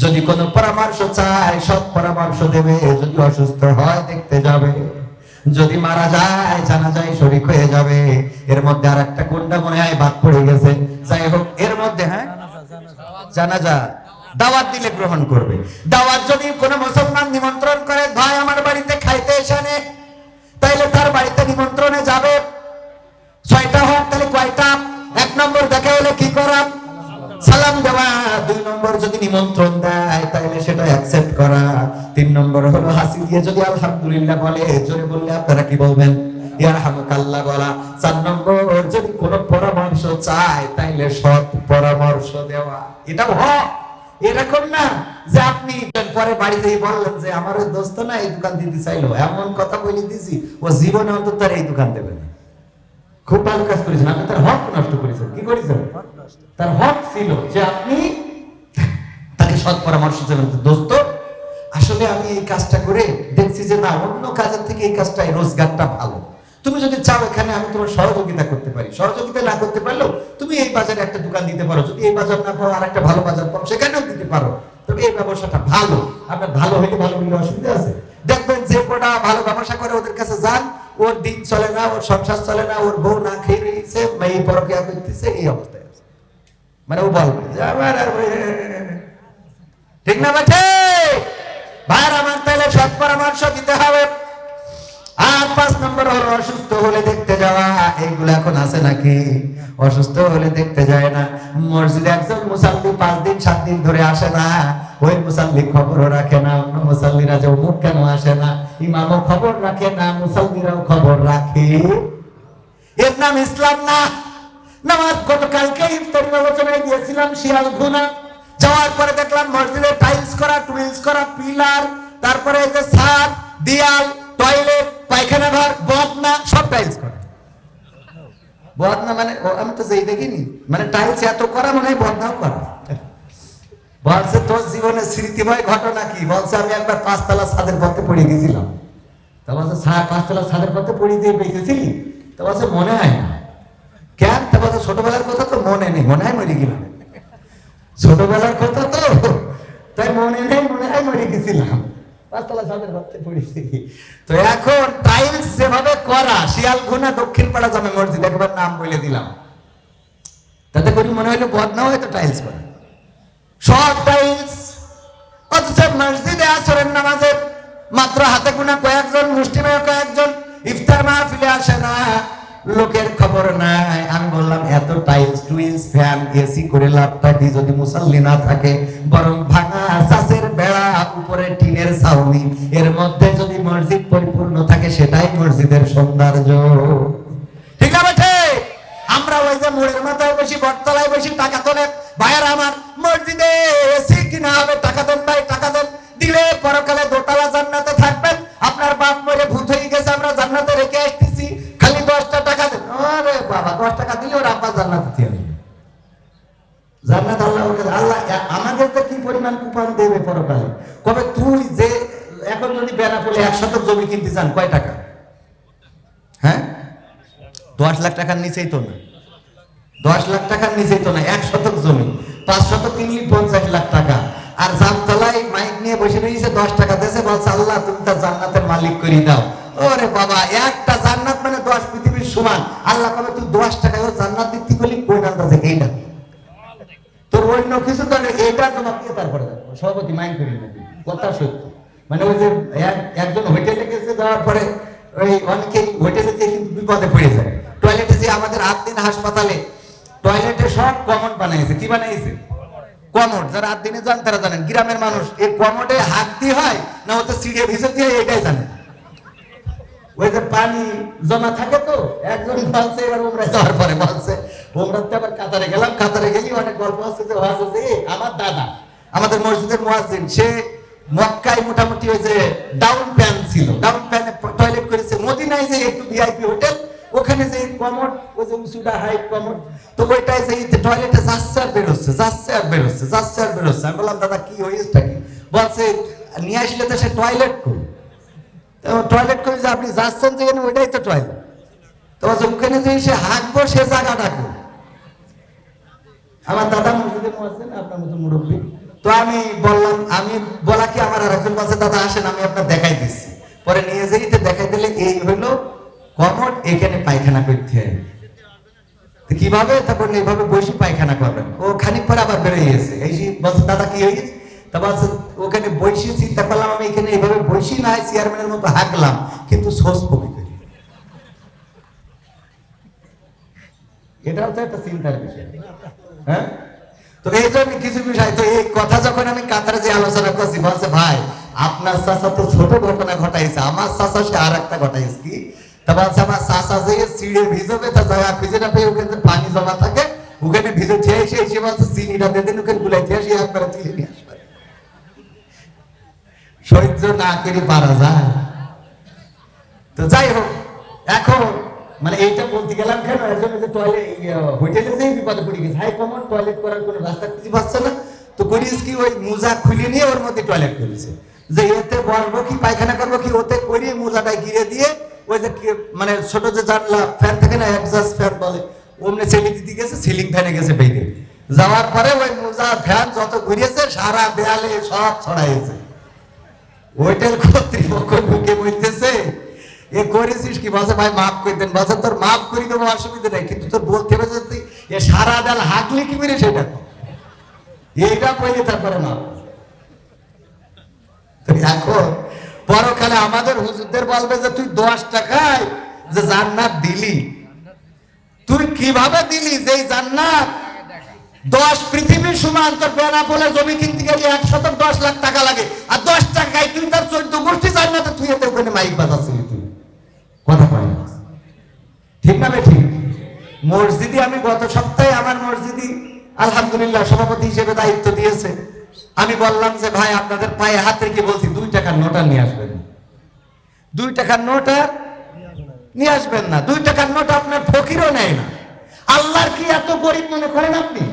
যদি কোনো পরামর্শ চায় সৎ পরামর্শ দেবে। যদি অসুস্থ হয় দেখতে যাবে। যদি মারা যায় জানাজায় শরীক হয়ে যাবে। এর মধ্যে আর একটা কোনটা মনে হয় বাদ পড়ে গেছে, যাই হোক এর মধ্যে, হ্যাঁ, জানাজা দাওয়াত দিলে গ্রহণ করবে। দাওয়াত যদি কোনো মুসলমান নিমন্ত্রণ করে, ভাই আমার বাড়িতে খাইতে এসে, তাইলে তার বাড়িতে নিমন্ত্রণে যাবে। 6টা হক। তাহলে কয়টা? 1 নম্বর দেখা হলে কি করা? সালাম দেওয়া। 2 নম্বর যদি নিমন্ত্রণ দেয় তাহলে সেটা অ্যাকসেপ্ট করা। 3 নম্বর হলো হাসি দিয়ে যদি আলহামদুলিল্লাহ বলে, জোরে বললে আপনারা কি বলবেন? ইয়ারহামুকাল্লাহ বলা। 4 নম্বর যদি কোনো পরামর্শ চায় তাইলে সৎ পরামর্শ দেওয়া। এটাও হক। এরকম না যে আপনি পরে বাড়িতেই বললেন যে আমার ওই দোস্ত না এই দোকান দিতে চাইলো, এমন কথা বলে দিছি ও জীবনে অন্তত তার এই দোকান দেবে না। খুব ভালো কাজ করেছেন, আপনি তার হক নষ্ট করেছেন। কি করেছেন? তার হক ছিল যে আপনি তাকে সৎ পরামর্শ দেবেন, দোস্ত আসলে আমি এই কাজটা করে দেখছি যে না, অন্য কাজের থেকে এই কাজটা, এই রোজগারটা ভালো। তুমি যদি চাও এখানে আমি তোমার সহযোগিতা করতে পারি, সহযোগিতা না করতে পারলেও তুমি এই বাজারে একটা দোকান দিতে পারো, যদি এই বাজার না পাও আর একটা ভালো বাজার পাও সেখানেও দিতে পারো, তবে এই ব্যবসাটা ভালো। আপনার ভালো হইলে ভালো হইলে অসুবিধা আছে? দেখবেন যে কটা ভালো ব্যবসা করে ওদের কাছে যান, ওর দিন চলে না, ওর সংসার চলে না, ওর বউ না খেয়ে রয়েছে, মেয়ে পরকিয়া করতেছে, এই অবস্থায় আছে। মানে ও বলবে যে আমার ঠিক না বেঠে ভাইয়ের আমার, তাহলে সৎ পরামর্শ দিতে হবে। আর 5 নম্বর হলো অসুস্থ হলে দেখতে যাওয়া। এইগুলো এখন আছে নাকি? অসুস্থ হলে দেখতে যায় না। মসজিদে একজন মুসাল্লি 5 দিন 7 দিন ধরে আসে না, ওই মুসাল্লি খবরও রাখে না অন্য মুসাল্লিরা যে অমুক কেন আসে না, ইমামও খবর রাখে না, মুসাল্লিরাও খবর রাখে। এর নাম ইসলাম না। নামাজ গতকালকে ইফতারি আলোচনায় গিয়েছিলাম শিয়ালঘুনা, যাওয়ার পরে দেখলাম মসজিদে টাইলস করা, টুইলস করা, পিলার, তারপরে এই যে ছাদ, দেয়াল, টয়লেট, পায়খানা ঘর, বদনা সব টাইলস করা। বদনা মানে আমি তো যেই দেখিনি, মানে টাইলস এত করা মনে হয় বদনাও করা। বলছে তোর জীবনের স্মৃতিময় ঘটনা কি? বলছে আমি একবার 5 তলা ছাদের পথে পড়ে গেছিলাম। তা বলছে 5 তলা ছাদের পথে পড়ে দিয়ে বেঁচেছিলি? তা বলছে মনে হয় না। কেন? তা বলছে ছোটবেলার কথা তো মনে নেই, মনে হয় মরে গেলাম। ছোটবেলার কথা তো তাই মনে নেই, মনে হয় মরে গেছিলাম, 5 তলা ছাদের পথে পড়েছি। তো এখন টাইলস যেভাবে করা, শিয়ালঘুনা দক্ষিণ পাড়া জামে মসজিদ, একবার নাম বলে দিলাম, তাতে করে মনে হইলো বদনা হয়তো টাইলস করা, সব টাইলস। অথচ মসজিদে আসরের নামাজে মাত্র হাতে গোনা কয়েকজন, মুষ্টিমেয় কয়েকজন ইফতার মাহফিলে আসে না, লোকের খবর নাই। আমি বললাম এত টাইলস, টুইলস, ফ্যান, এসি করে লাভটা কি যদি মুসাল্লি না থাকে? বরং ভাঙা চাষের বেড়া, উপরে টিনের ছাউনি, এর মধ্যে যদি মসজিদ পরিপূর্ণ থাকে সেটাই মসজিদের সৌন্দর্য। ঠিক আছে? আমরা ওই যে মোড়ের মাথায় বসি, বটতলায় বসি, টাকা তোলে। ভাইয়ের আমার, মসজিদে এসি কিনা হবে, টাকা দেন ভাই, টাকা দেন, দিলে পরকালে দোতলা জান্নাতে থাকবেন। আপনার বাপ মরে ভূত হয়ে গেছে, আমরা জান্নাতে রেখে আসতেছি, খালি 10টা টাকা দেন। আরে বাবা, 10 টাকা দিলে ওর আব্বা জান্নাতে দিয়ে দেবে। জান্নাত আল্লাহ, আল্লাহ আমাদের তো কি পরিমাণ কুপন দেবে পরকালে। কবে তুই যে এখন যদি বেড়া পড়লে 1 শতক জমি কিনতে চান, কয় টাকা? হ্যাঁ, 10 লাখ টাকার নিচেই তো না, 10 লাখ টাকার নিচেই তো না। 1 শতক জমি 5 শতক কিনলি 50 লাখ টাকা। আর জামতলায় মাইক নিয়ে বসে রয়েছে, 10 টাকা দেশে, বলছে আল্লাহ তুমি তার জান্নাতের মালিক করে দাও। ওরে বাবা, একটা জান্নাত মানে 10 পৃথিবীর সমান। আল্লাহ কবে তুই 10 টাকায় জান্নাত দিতে বলি, কোন আন্দাজে এইটা তোর অন্য কিছু তো এইটা জমা দিয়ে তারপরে সভাপতি মাইন্ড করি না, কথা সত্য। মানে ওই যে একজন হোটেলে গেছে, যাওয়ার পরে ওই অনেকেই হোটেলে যে কিন্তু বিপদে পড়ে যায়। টয়লেটে যে আমাদের আদ্দিন হাসপাতালে টয়লেটে সব কমন বানাইছে। কি বানাইছে? কমোড। যারা আদ্দিনে যান তারা জানেন, গ্রামের মানুষ এই কমোডে হাত দিয়ে হয় না, ওতে সিঁড়ে ভিজে দিয়ে, এটাই জানে। ওই যে পানি জমা থাকে, তো একজন বলছে এবার উমরায় যাওয়ার পরে বলছে, উমরাতে আবার কাতারে গেলাম, কাতারে গেলি অনেক গল্প আছে যে আমার দাদা আমাদের মসজিদের মুয়াজ্জিন, সে মক্কায় মোটামুটি ওই যে ডাউন প্যান ছিল, ডাউন প্যানে টয়লেট করেছে। মদিনায় যে একটু ভিআইপি হোটেল, ওখানে যে কমোড, ওই যে উঁচুটা হাইট কমোড, তো ওইটাই যে টয়লেটে যাচ্ছে আর বেরোচ্ছে, যাচ্ছে আর বেরোচ্ছে, যাচ্ছে আর বেরোচ্ছে। আমি বললাম দাদা কি হয়েছে কি? বলছে নিয়ে আসলে তো সে টয়লেট করি, টয়লেট করে যে আপনি যাচ্ছেন যেখানে, ওইটাই তো টয়লেট। তো ওখানে যে সে হাঁকবো, সে জায়গা ডাকবো। আমার দাদা মসজিদে মুয়াজ্জিন, আপনার মতো মুরব্বী। তো আমি বললাম, আমি বলা কি, আমার আরেকজন বলছে দাদা আসেন আমি আপনার দেখাই দিচ্ছি। পরে নিয়ে যেতে দেখাই দিলে এই হইলো কমোড, এখানে পায়খানা করতে হয়। কিভাবে? তারপর এইভাবে বসে পায়খানা করবেন। ও খানিক পরে আবার বেরোয় গেছে, এই বলছে দাদা কি হয়েছে? তা বলছে ওখানে বসে চিন্তা করলাম, আমি এখানে এইভাবে বসি না, চেয়ারম্যানের মতো হাঁকলাম, কিন্তু সোস পকি করি। এটাও তো একটা চিন্তার বিষয়। হ্যাঁ, তো এই জন্য কিছু বিষয়, তো এই কথা যখন আমি কাতারে যে আলোচনা করছি, বলছে ভাই আপনার চাচা তো ছোট ঘটনা ঘটাইছে, আমার চাচা সে আর একটা ঘটাইছে। কি? তা বলছে আমার চাচা যে সিঁড়ে ভিজবে, তা জায়গা খুঁজে না পেয়ে ওখানে পানি জমা থাকে, ওখানে ভিজে খেয়ে এসে বলছে চিনিটা দিয়ে ওখানে গুলাইতে আসি, একবারে তুলে নিয়ে আসবে। সহ্য না করে পারা যায়। তো যাই হোক, এখন মানে এইটা বলতে গেলাম কেন, এর জন্য যে টয়লেট হোটেলে যেই বিপদে পড়ে গেছে, হাই কমন টয়লেট করার কোনো রাস্তা খুঁজে পাচ্ছে না, তো করিস কি ওই মোজা খুলে নিয়ে ওর মধ্যে টয়লেট করেছে। যে এতে বসবো কি পায়খানা করবো কি, ওতে করিয়ে মোজাটায় গিরে দিয়ে ওই যে মানে ছোট যে জানলা ফ্যান থাকে না, এক্সস্ট ফ্যান বলে, অমনি ছেলে দিতে গেছে, সিলিং ফ্যানে গেছে বেঁধে। যাওয়ার পরে ওই মোজা ফ্যান যত ঘুরিয়েছে সারা দেয়ালে সব ছড়াইছে। ওইটার কর্তৃপক্ষ ঢুকে বলতেছে, এ করেছিস কি? বলছে ভাই মাফ করে দেন। বলছে তোর মাফ করে দেবো, অসুবিধা নেই, কিন্তু তোর বলতে হবে যে তুই এ সারা দেয়াল হাঁকলি কি করে সেটা এইটা কইলে তারপরে মাফ। এখন পরকালে আমাদের হুজুরদের বলবে যে তুই 10 টাকায় যে জান্নাত দিলি, তুই কিভাবে দিলি? যেই জান্নাত 10 পৃথিবীর সমান, তোর বেনাপোলে জমি কিনতে গেলে 110 লাখ টাকা লাগে, আর 10 টাকায় তুই তার 14 গোষ্ঠী জান্নাতে তুই এতে ওখানে মাইক বাজাচ্ছিলি। তুই কথা কয় না, ঠিক না বে ঠিক? মসজিদে আমি গত সপ্তাহে আমার মসজিদে আলহামদুলিল্লাহ সভাপতি হিসেবে দায়িত্ব দিয়েছে। আমি বললাম যে ভাই আপনাদের পায়ে হাত রেখে বলছি 2 টাকার নোট আর নিয়ে আসবেন না, 2 টাকার নোট আর নিয়ে আসবেন না। 2 টাকার নোট আপনার ফকিরও নেয় না। আল্লাহর কি এত গরিব মনে করেন আপনি?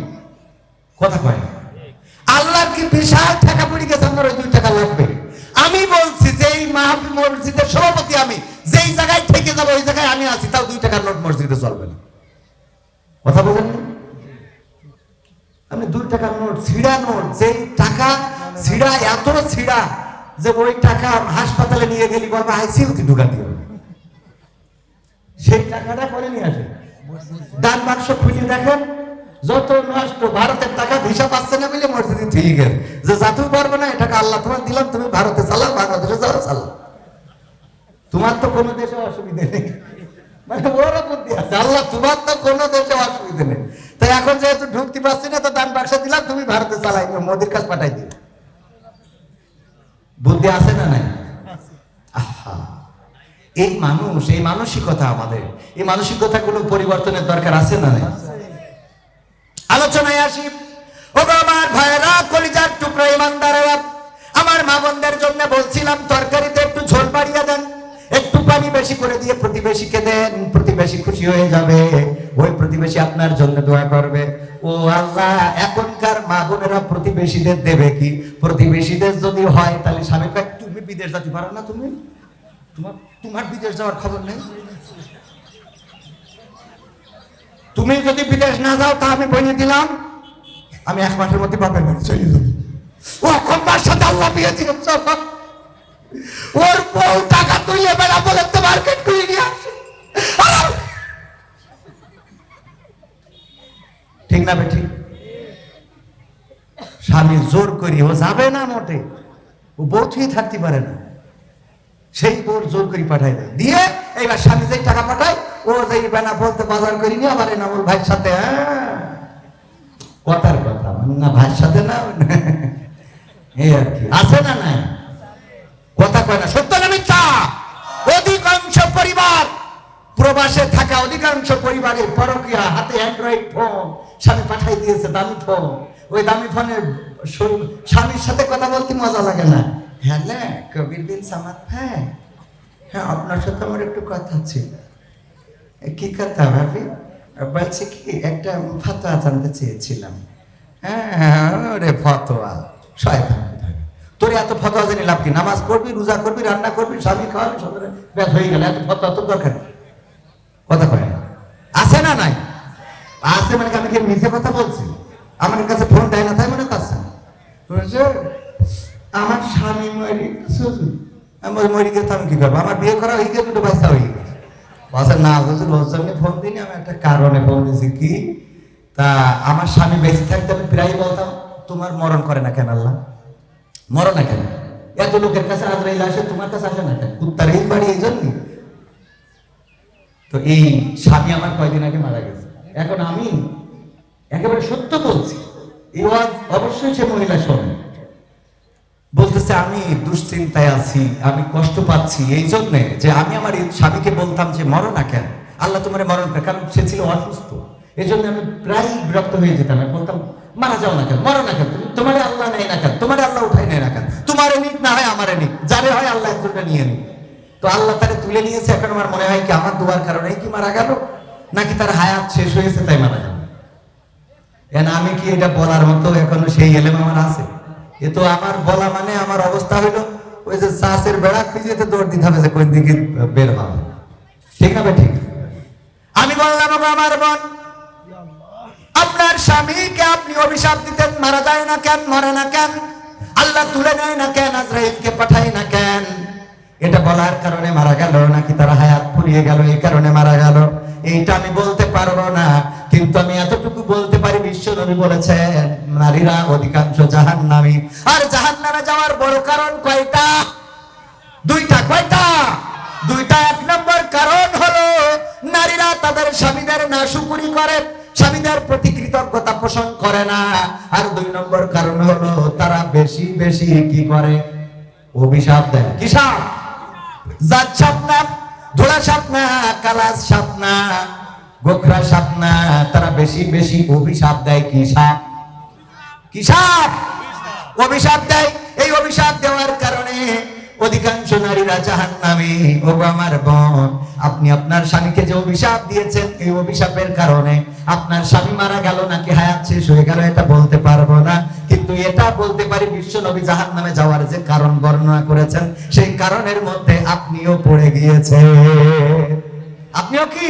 কথা কয় না। আল্লাহর কি বিশাল টাকা পড়ে গেছে আপনার ওই 2 টাকা লাগবে? আমি বলছি যে এই মাহফিল মসজিদের সভাপতি আমি, যেই জায়গায় থেকে যাবো ওই জায়গায় আমি আছি, তাও 2 টাকার নোট মসজিদে চলবে না। কথা বলেন না? আমি 2 টাকার নোট, ছিঁড়া নোট, যেই টাকা ছিঁড়া, এত ছিঁড়া যে ওই টাকা হাসপাতালে নিয়ে গেলি বলবে আইসিইউতে ঢুকা দিও, সেই টাকাটা করে নিয়ে আসে। দান বাক্স খুলে দেখেন যত নষ্ট। ভারতের টাকা ভিসা পাচ্ছে না বলে মসজিদে ঠিক গেছে যে জাতু পারবে না, এটাকে আল্লাহ তোমার দিলাম, তুমি ভারতে চালাও, বাংলাদেশে যাও চালাও, তোমার তো কোনো দেশে অসুবিধা নেই। মানে ওরা বুদ্ধি আছে, আল্লাহ তোমার তো কোনো দেশে অসুবিধা নেই। তাই এখন যেহেতু ঢুকতে পারছি না, তো দান বাক্স দিলাম, তুমি ভারতে চালাই, মোদির কাছে পাঠাই দিও। বুদ্ধি আছে না নাই? আহা, এই মানুষ, এই মানসিকতা আমাদের, এই মানসিকতাগুলো পরিবর্তনের দরকার আছে না নাই? আলোচনায় আসি। ও আমার ভাইরা, কলিজার টুকরা ইমানদারেরা, আমার মা বোনদের জন্য বলছিলাম তরকারিতে একটু ঝোল বাড়িয়ে দেন, একটু পানি বেশি করে দিয়ে প্রতিবেশীকে দেন, প্রতিবেশী খুশি হয়ে যাবে, ওই প্রতিবেশী আপনার জন্য দোয়া করবে। ও আল্লাহ, এখনকার মা বোনেরা প্রতিবেশীদের দেবে কি? প্রতিবেশীদের যদি হয় তাহলে স্বামী কয় তুমি বিদেশ যেতে পারো না, তুমি তোমার বিদেশ যাওয়ার খবর নেই, তুমি যদি বিদেশ না যাও তা আমি বলে দিলাম আমি 1 মাসের মধ্যে বাপের বাড়ি চলে যাবো। ও কম্বার সাথে আল্লাহ বিয়ে দিয়েছে, ওর বউ টাকা তুলে বেড়া বলে তো মার্কেট করে নিয়ে আসে। ঠিক না বেঠি? স্বামী জোর করি ও যাবে না মোটে, ও বউই থাকতে পারে না, সেই বোর জোর করে পাঠাই দেয় দিয়ে। এইবার স্বামী যেই টাকা পাঠায়, ও যেই বেনা বলতে বাজার করি নি আবার এনামুল ভাইয়ের সাথে, কথার কথা না ভাইয়ের সাথে না, এই আর কি, আছে না নাই? কথা কয় না, সত্য না মিথ্যা? অধিকাংশ পরিবার, প্রবাসে থাকা অধিকাংশ পরিবারে পরকীয়া, হাতে অ্যান্ড্রয়েড ফোন, স্বামী পাঠাই দিয়েছে দামি ফোন। ওই দামি ফোনে স্বামীর সাথে কথা বলতে মজা লাগে না। হ্যালো কবির বিন সামাদ ভাই, হ্যাঁ আপনার সাথে আমার একটু কথা ছিল। কি কথা ভাবি? বলছি কি একটা ফতোয়া জানতে চেয়েছিলাম। হ্যাঁ রে ফতোয়া, শয়তান তোর এত ফতোয়া জেনে লাভ কি? নামাজ পড়বি, রোজা করবি, রান্না করবি, স্বামী খাওয়াবি, সদরে ব্যাস হয়ে গেল। এত ফতোয়া তোর দরকার কথা কয় না? আছে না নাই? আছে মানে আমি কি মিথ্যে কথা বলছি? আমার কাছে ফোন দেয় না তাই মনে করছে? আমার স্বামী মরি মরি গেছে, আমি কি করবো? আমার বিয়ে করা হয়ে গেছে, দুটো বাচ্চা হয়ে গেছে। বলছে না হুজুর, ওর জন্য ফোন দিইনি, আমি একটা কারণে ফোন দিয়েছি। কি? তা আমার স্বামী বেঁচে থাকতে আমি প্রায় বলতাম তোমার মরণ করে না কেন আল্লাহ? মরো না কেন? এত লোকের কাছে আজরাইল আসে, তোমার কাছে আসে না কেন? কুত্তার এই বাড়ি এই জন্যই তো। এই স্বামী আমার কয়দিন আগে মারা গেছে। এখন আমি একেবারে সত্য বলছি, এই অবশ্যই সে মহিলা শোনে। বলতেছে আমি দুশ্চিন্তায় আছি, আমি কষ্ট পাচ্ছি এই জন্যে যে আমি আমার স্বামীকে বলতাম যে মরো না কেন আল্লাহ তোমার মরণ করে, কারণ সে ছিল অসুস্থ। এই জন্য আমি প্রায় বিরক্ত হয়ে যেতাম, আমি বলতাম মারা যাও না কেন, মরো না কেন, তোমার আল্লাহ নেই না কেন, তোমার আল্লাহ উঠাই নেই না কেন, তোমার নিক না হয় আমার নিক, যারে হয় আল্লাহ একজনটা নিয়ে নিক। তো আল্লাহ তাকে তুলে নিয়েছে। এখন আমার মনে হয় কি আমার দোয়ার কারণে কি মারা গেল, নাকি তার হায়াত শেষ হয়েছে তাই মারা গেল? আমি কি এটা বলার মতো এখনো সেই এলেম আমার আছে? এ তো আমার বলা মানে আমার অবস্থা হইলো ওই যে চাষের বেড়া খুঁজে তো দৌড় দিতে হবে যে কোন দিকে বের হবে, ঠিক না ঠিক? আমি বললাম আমার বোন, আপনার স্বামীকে আপনি অভিশাপ দিতেন, মারা যায় না কেন, মরে না কেন, আল্লাহ তুলে নেয় না কেন, আজরাইলকে পাঠায় না কেন? এটা বলার কারণে মারা গেল নাকি তার হায়াত ফুরিয়ে গেল এই কারণে মারা গেল, এইটা আমি বলতে পারবো না। কিন্তু আমি এতটুকু বলতে পারি, বিশ্ব নবী বলেছেন নারীরা অধিকাংশ জাহান্নামী। আর জাহান্নামে যাওয়ার বড় কারণ কয়টা? দুইটা। কয়টা? দুইটা। এক নম্বর কারণ হলো নারীরা তাদের স্বামীদের নাশুকুরি করে, স্বামীদের প্রতি কৃতজ্ঞতা পোষণ করে না। আর দুই নম্বর কারণ হলো তারা বেশি বেশি কি করে? অভিশাপ দেয়। কি সাপ? জাত সাপ না, ধোলা সাপ না, কালাস সাপ না, গোখরা সাপ না, তারা বেশি বেশি অভিশাপ দেয়। কি সাপ? কি সাপ? অভিশাপ দেয়। এই অভিশাপ দেওয়ার কারণে অধিকাংশ নারীরা জাহান্নামী। ও আমার বোন, আপনি আপনার স্বামীকে যে অভিশাপ দিয়েছেন, এই অভিশাপের কারণে আপনার স্বামী মারা গেল নাকি হায়াত শেষ হয়ে গেল এটা বলতে পারবো না, কিন্তু এটা বলতে পারি বিশ্ব নবী জাহান্নামে যাওয়ার যে কারণ বর্ণনা করেছেন, সেই কারণের মধ্যে আপনিও পড়ে গিয়েছেন। আপনিও কি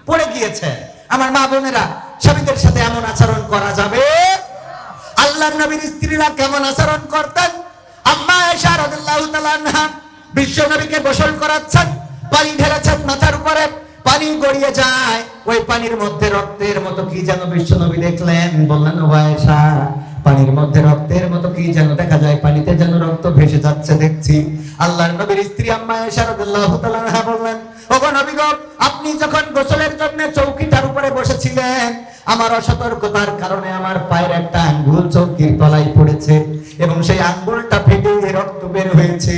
পড়ে গিয়েছেন? আমার মা বোনেরা, স্বামীদের সাথে এমন আচরণ করা যাবে? আল্লাহর নবীর স্ত্রীরা কেমন আচরণ করতেন? আম্মা আয়েশা রাদিয়াল্লাহু তাআলা আনহা বিশ্ব নবীকে গোসল করাচ্ছেন, পানি ঢেলেছেন মাথার উপরে, পানি গড়িয়ে যায়, ওই পানির মধ্যে রক্তের মতো কি যেন বিশ্ব নবী দেখলেন। বললেন, ও আয়েশা, পানির মধ্যে রক্তের মতো কি যেন দেখা যায়, পানিতে যেন রক্ত ভেসে যাচ্ছে দেখছি। আল্লাহর নবীর স্ত্রী আম্মা আয়েশা রাদিয়াল্লাহু তাআলা আনহা বললেন, ওগো নবী গো, আপনি যখন গোসলের জন্য চৌকিটার উপরে বসেছিলেন, আমার অসতর্কতার কারণে আমার পায়ের একটা আঙ্গুল চৌকির তলায় পড়েছে এবং সেই আঙ্গুলটা ফেটে রক্ত বের হয়েছে।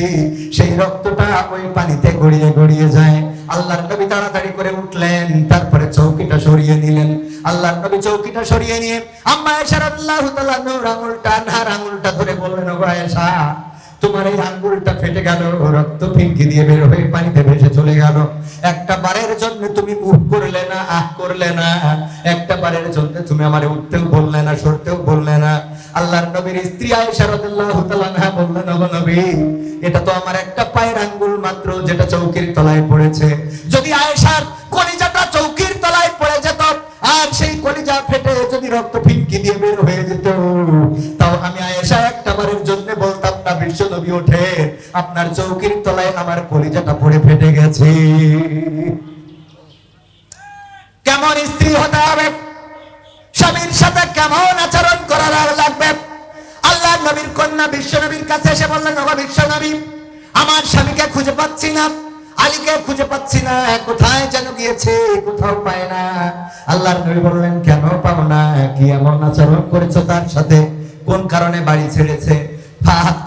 সেই রক্তটা ওই পানিতে গড়িয়ে গড়িয়ে যায়। আল্লাহর নবী তাড়াতাড়ি করে উঠলেন, তারপরে চৌকিটা সরিয়ে নিলেন। আল্লাহর নবী চৌকিটা সরিয়ে নিয়ে আম্মা আয়েশা রাদিয়াল্লাহু তাআলা নূর আঙ্গুলটা, আনহার আঙ্গুলটা ধরে বললেন, ওগো আয়েশা, তোমার এই আঙ্গুলটা ফেটে গেল, রক্ত ফিনকি দিয়ে বের হয়ে পানিতে ভেসে চলে গেল। একটা বারের জন্য তুমি মুখ করলে না, আহ করলে না, একটা বারের জন্য তুমি আমারে উঠতেও বললে না, সরতেও বললে না। আল্লাহর নবীর স্ত্রী আয়েশা রাদিয়াল্লাহু তাআলা আনহা বললেন, ওগো নবী, এটা তো আমার একটা পায়ের আঙ্গুল মাত্র, যেটা চৌকির তলায় পড়েছে। যদি আয়েশার কলিজাটা চৌকির তলায় পড়ে যেত আর সেই কলিজা ফেটে যদি রক্ত ফিনকি দিয়ে বের হয়ে যেত, তাও আমি আয়েশা একটা বারের জন্য বলতাম না, বিশ্ব নবী ওঠে, আপনার চৌকির তলায় আমার কলিজাটা পড়ে ফেটে গেছে। কেমন স্ত্রী হতে হবে, স্বামীর সাথে কেমন আচরণ করা লাগবে? আল্লাহর নবীর কন্যা বিশ্ব নবীর কাছে এসে বললেন, ওগো বিশ্ব নবী, আমার স্বামীকে খুঁজে পাচ্ছি না, আলীকে খুঁজে পাচ্ছি না, কোথায় যেন গিয়েছে, কোথাও পায় না। আল্লাহর নবী বললেন, কেন পাও না? কি এমন আচরণ করেছো তার সাথে? কোন কারণে বাড়ি ছেড়েছে?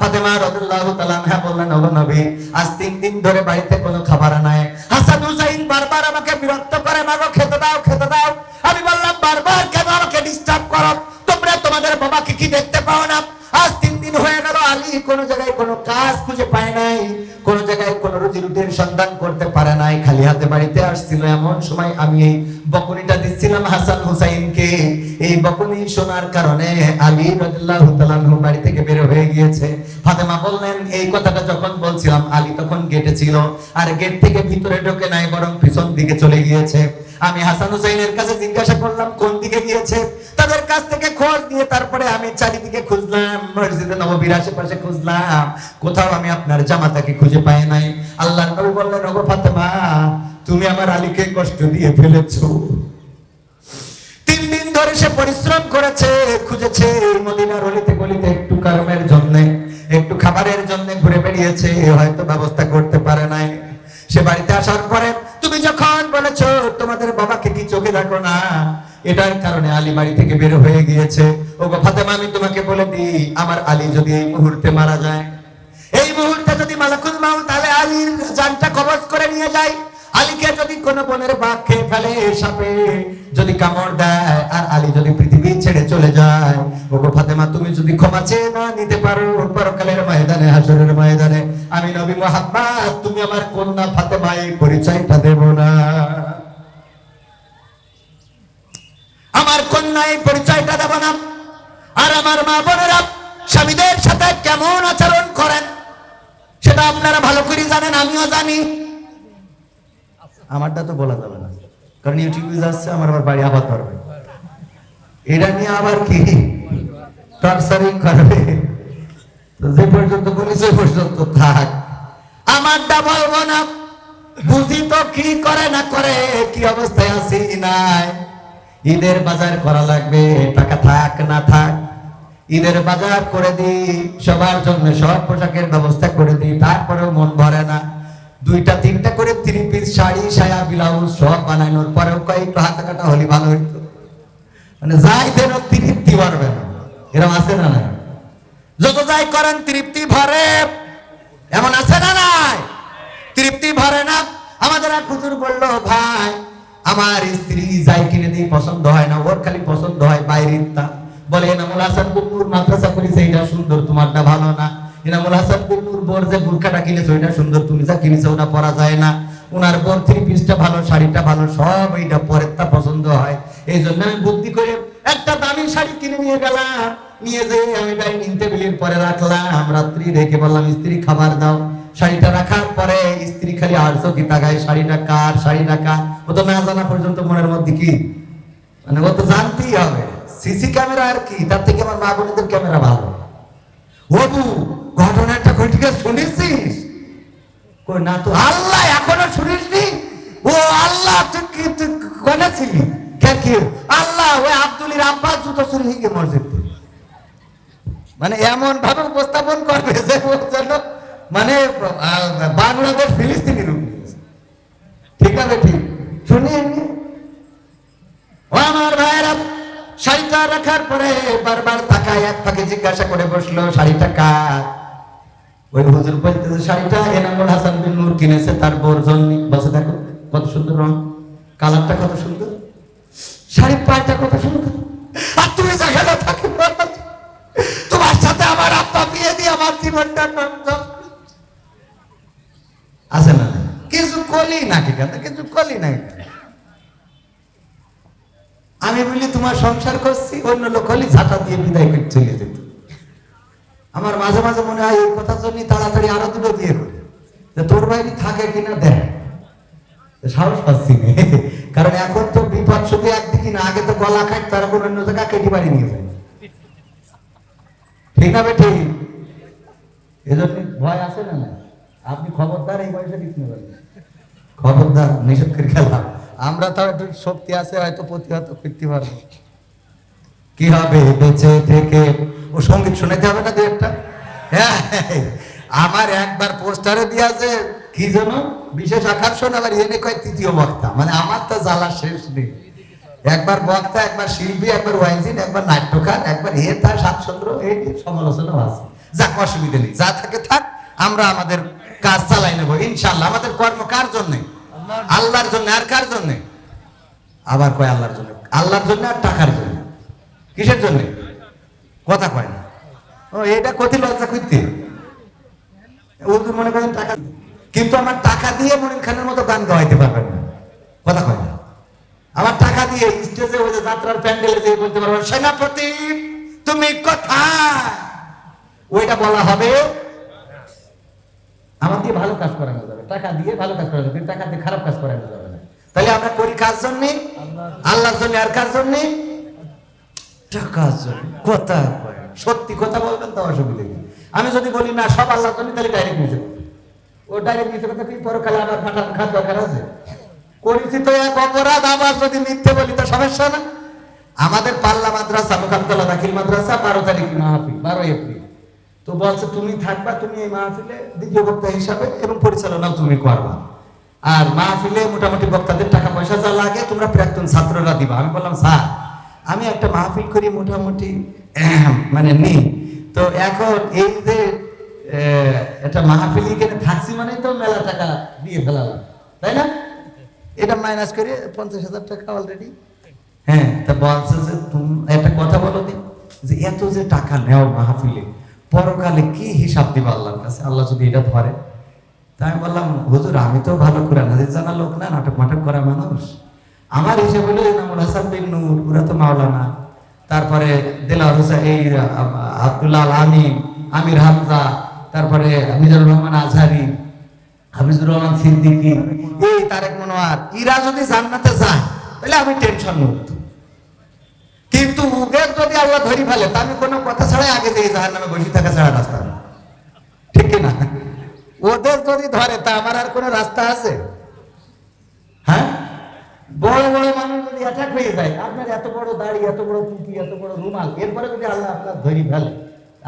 ফাতেমা রাদিয়াল্লাহু তাআলা আনহা বললেন, ওগো নবী, আজ 3 দিন ধরে বাড়িতে কোনো খাবার নাই। হাসান হুসাইন বারবার আমাকে বিরক্ত করে, মাগো খেতে দাও, খেতে দাও। আমি বললাম, বারবার কেন আমাকে ডিস্টার্ব করো? তোমরা তোমাদের বাবাকে কি দেখতে পাও না? আজ 3 দিন হয়ে গেল, আলী কোন জায়গায় কোনো কাজ খুঁজে পায় নাই, কোন জায়গায় কোনো রুজি রুটির সন্ধান করতে পারে নাই, খালি হাতে বাড়িতে আসছিল। এমন সময় আমি এই বকুনিটা দিচ্ছিলাম হাসান হুসাইনকে, এই বকুনি শোনার কারণে আলী রাদিয়াল্লাহু তাআলা আনহু বাড়ি থেকে বের হয়ে গিয়েছে। ফাতেমা বললেন, এই কথাটা যখন বলছিলাম, আলী তখন গেটে ছিল, আর গেট থেকে ভিতরে ঢোকে নাই, বরং পিছন দিকে চলে গিয়েছে। আমি হাসান হুসাইনের কাছে জিজ্ঞাসা করলাম, কোন দিকে গিয়েছে? তাদের কাছ থেকে খোঁজ নিয়ে তারপরে আমি চারিদিকে খুঁজলাম, মসজিদে নববীর আশেপাশে খুঁজলাম, কোথাও আমি আপনার জামাতাকে খুঁজে পাই নাই। আল্লাহর নবী বললেন, ওগো ফাতেমা, তুমি আমার আলীকে কষ্ট দিয়ে ফেলেছো। 3 দিন ধরে সে পরিশ্রম করেছে, খুঁজেছে, মদিনার অলিতে গলিতে একটু কারণের জন্য, একটু খাবারের জন্য ঘুরে বেরিয়েছে, হয়তো ব্যবস্থা করতে পারে নাই। সে বাড়িতে আসার পরে তুমি যখন বলেছো তোমাদের বাবাকে কি চোখে দেখো না, এটার কারণে আলী বাড়ি থেকে বের হয়ে গিয়েছে। ওগো ফাতেমা, আমি তোমাকে বলে দিই, আমার আলী যদি এই মুহূর্তে মারা যায়, এই মুহূর্তে যদি মালাকুল মাউত তাহলে আলীর জানটা কবজ করে নিয়ে যায়, আলীকে যদি কোনো বনের বাঘ খেয়ে ফেলে, সাপে যদি কামড় দেয়, আর আলী যদি পৃথিবী ছেড়ে চলে যায়, ওগো ফাতেমা, তুমি যদি ক্ষমা চেয়ে না নিতে পারো পরকালের ময়দানে, হাসরের ময়দানে, আমি নবী মুহাম্মদ, তুমি আমার কন্যা ফাতেমা এই পরিচয়টা দেব না। আমার কন্যা এই পরিচয়টা দেব না। আর আমার মা বোনেরা স্বামীদের সাথে কেমন আচরণ করেন? সেটা আপনারা ভালো করে জানেন, আমিও জানি। আমারটা তো বলা যাবে না, কারণ ইউটিউবে যাচ্ছে, আমার আবার বাড়ি আবার করবে, এটা নিয়ে আবার কি টর্চারিং করবে। তো যে পর্যন্ত বলি সে পর্যন্ত থাক, আমারটা বলবো না। বুঝি তো কি করে না করে, কি অবস্থায় আছি নাই। ঈদের বাজার করা লাগবে, টাকা থাক না থাক ঈদের বাজার করে দিই, সবার জন্য সব পোশাকের ব্যবস্থা করে দিই, তারপরেও মন ভরে না। 2টা 3টা করে 3 পিস শাড়ি, সায়া, ব্লাউজ সব বানানোর পরেও কয়েকটু হাতে কাটা হলে ভালো হইতো। মানে যাই দেন তৃপ্তি ভরবে না, এরকম আছে না নাই? যত যাই করেন তৃপ্তি ভরে, এমন আছে না নাই? তৃপ্তি ভরে না। আমাদের এক হুজুর বললো, ভাই আমার স্ত্রী যাই কিনে দিই পছন্দ হয় না, ওর খালি পছন্দ হয় বাইরের তা। বলে এনামুল হাসান কুন্নুর মাদ্রাসা করেছে, এটা সুন্দর, তোমারটা ভালো না। এনামুল হাসান কুন্নুর বোর যে বুরকাটা কিনেছো ওইটা সুন্দর, তুমি যা কিনেছো ওটা পরা যায় না। ওনার বোর 3 পিসটা ভালো, শাড়িটা ভালো, সব এইটা পরের তা পছন্দ হয়। এই জন্য আমি বুদ্ধি করে একটা দামি শাড়ি কিনে নিয়ে গেলাম, নিয়ে যে আমি ডাইনিং টেবিলের পরে রাখলাম। রাত্রি রেখে বললাম, স্ত্রী খাবার দাও। শাড়িটা রাখার পরে স্ত্রী খালি আড়ছো কি তাকায়, শাড়িটা কার, শাড়িটা কার। ও তো না জানা পর্যন্ত মনের মধ্যে কি, মানে ও তো জানতেই হবে। সিসি ক্যামেরা আর কি, তার থেকে আমার মা বোনদের ক্যামেরা ভালো। ওবু ঘটনাটা ঘটিকে শুনেছিস? কই না তো। আল্লাহ এখনো শুনিসনি? ও আল্লাহ, তুই কোনে ছিলি? কে আল্লাহ? ওই আব্দুলির আব্বাস জুতো চুরি হয়ে গিয়ে মসজিদে। মানে এমন ভাবে উপস্থাপন করবে যে ওর জন্য মানে বাংলাদেশ ফিলিস্তিনি রূপ নিয়েছে। ঠিক আছে, ঠিক শুনিয়ে ও আমার ভাইয়েরা, শাড়িটা রাখার পরে বারবার তাকায়, এক ফাঁকে জিজ্ঞাসা করে বসলো, শাড়িটা কার? ওই হুজুর বলতেছে, শাড়িটা এনামুল হাসান বিন নূর কিনেছে তার বোর জন্য। বসে দেখো কত সুন্দর রং, কালারটা কত সুন্দর, শাড়ির পায়টা কত সুন্দর। আর তুমি যেখানে থাকি তোমার সাথে আমার আব্বা বিয়ে দিয়ে আমার জীবনটা আছে না? কিছু কলি নাকি কেন, কিছু কলি নাই। আমি বলি তোমার সংসার করছি, অন্য লোক হলে ঝাঁটা দিয়ে বিদায় করে চলে যেত। আমার মাঝে মাঝে মনে হয় এই কথার জন্য তাড়াতাড়ি আরো 2টো বিয়ে করে, যে তোর বাইরে থাকে কিনা দেখ। সাহস পাচ্ছি না, কারণ এখন তো বিপদ শুধু একদিকে না, আগে তো গলা খাই, তারা কোনো অন্য জায়গায় কেটে বাড়ি নিয়ে যায়। ঠিক না বেঠি? এজন্য ভয় আছে না? না আপনি খবরদার এই বয়সে দিতে পারেন, খবরদার, নিষেধ করে খেলাম। আমরা তো একটু শক্তি আছে, হয়তো প্রতিহত করতে পারবো। কি হবে বেঁচে থেকে? ও সঙ্গীত শোনাতে হবে না 2-একটা? হ্যাঁ, আমার একবার পোস্টারে দিয়েছে কি যেন বিশেষ আকর্ষণ, আবার এনে কয় 3য় বক্তা। মানে আমার তো জ্বালা শেষ নেই। একবার বক্তা, একবার শিল্পী, একবার ওয়াইজিন, একবার নাট্যকার, একবার তার স্বাচ্ছন্দ্র, এই সমালোচনা আছে। যাক, অসুবিধা নেই, যা থাকে থাক, আমরা আমাদের কাজ চালাই নেবো ইনশাল্লাহ। আমাদের কর্ম কার জন্য? আল্লাহর জন্য। আর কার জন্য? আবার কয় আল্লাহর জন্য। আল্লাহর জন্য আর টাকার জন্য। কিসের জন্য? কথা কয় না। ও এটা কতি লজ্জা করতে ওদের মনে করেন টাকা, কিন্তু আমার টাকা দিয়ে মনিন খানের মতো গান গাওয়াইতে পারবেন না। কথা কয় না। আমার টাকা দিয়ে স্টেজে ওই যে যাত্রার প্যান্ডেলে যে বলতে পারবেন, সেনাপতি তুমি কোথায়, ওইটা বলা হবে। আমার দিয়ে ভালো কাজ করানো যাবে, টাকা দিয়ে ভালো কাজ করা যাবে, টাকা দিয়ে খারাপ কাজ করানো যাবে না। তাহলে আমরা করি কার জন্য? আল্লাহর জন্য। আর কার জন্য? টাকার জন্য। কথা সত্যি কথা বলবেন তো অসুবিধা নেই। আমি যদি বলি না সব আল্লাহর জন্য, তাহলে ডাইরেক্ট নিচে ও ডাইরেক্ট নিচে কথা কি পরকালে আবার খাত দরকার আছে? করেছি তো এক অপরাধ, আবার যদি মিথ্যে বলি তো সমস্যা না। আমাদের পাল্লা মাদ্রাসা, মুকাদ্দলা দাখিল মাদ্রাসা 12 তারিখ মাহফিল, 12 এপ্রিল। তো বলছে তুমি থাকবা, তুমি এই মাহফিলে দ্বিতীয় বক্তা হিসাবে এবং পরিচালনাও তুমি করবা। আর মাহফিলে মোটামুটি বক্তাদের টাকা পয়সা যা লাগে তোমরা প্রাক্তন ছাত্ররা দিবা। আমি বললাম, স্যার আমি একটা মাহফিল করি মোটামুটি মানে নেই তো, এখন এই যে একটা মাহফিল এখানে থাকছি মানে তো মেলা টাকা দিয়ে ফেলালাম, তাই না? এটা মাইনাস করে 50,000 টাকা অলরেডি। হ্যাঁ, তা বলছে যে তুমি একটা কথা বলো দিন, যে এত যে টাকা নেও মাহফিলে, পরকালে কি হিসাব দিবা আল্লাহর কাছে, আল্লাহ যদি এটা ধরে? তাই আমি বললাম, হুজুর আমি তো ভালো করে হাদিস জানা লোক না, নাটক মাটক করা মানুষ। আমার হিসেব হলো এনামুল হাসান বিন নূর, ওরা তো মাওলানা, তারপরে দেলাওয়ার হোসেন, এই আব্দুল্লাহ আল আমিন, আমির হামজা, তারপরে হাফিজুর রহমান আজহারি, হাফিজুর রহমান সিদ্দিকী, এই তারেক মনোয়ার, এরা যদি জান্নাতে যায় তাহলে আমি টেনশন মুক্ত। কিন্তু ওদের যদি আল্লাহ ধরি ফেলে তা আমি কোনো কথা ছাড়াই আগে দিয়ে জাহান্নামে বসে থাকা ছাড়া রাস্তা না, ঠিক কিনা? ওদের যদি ধরে তা আমার আর কোনো রাস্তা আছে? হ্যাঁ, বড় বড় মানুষ যদি অ্যাটাক হয়ে যায়, আপনার এত বড় দাড়ি, এত বড় টুপি, এত বড় রুমাল, এরপরে যদি আল্লাহ আপনার ধরি ফেলে,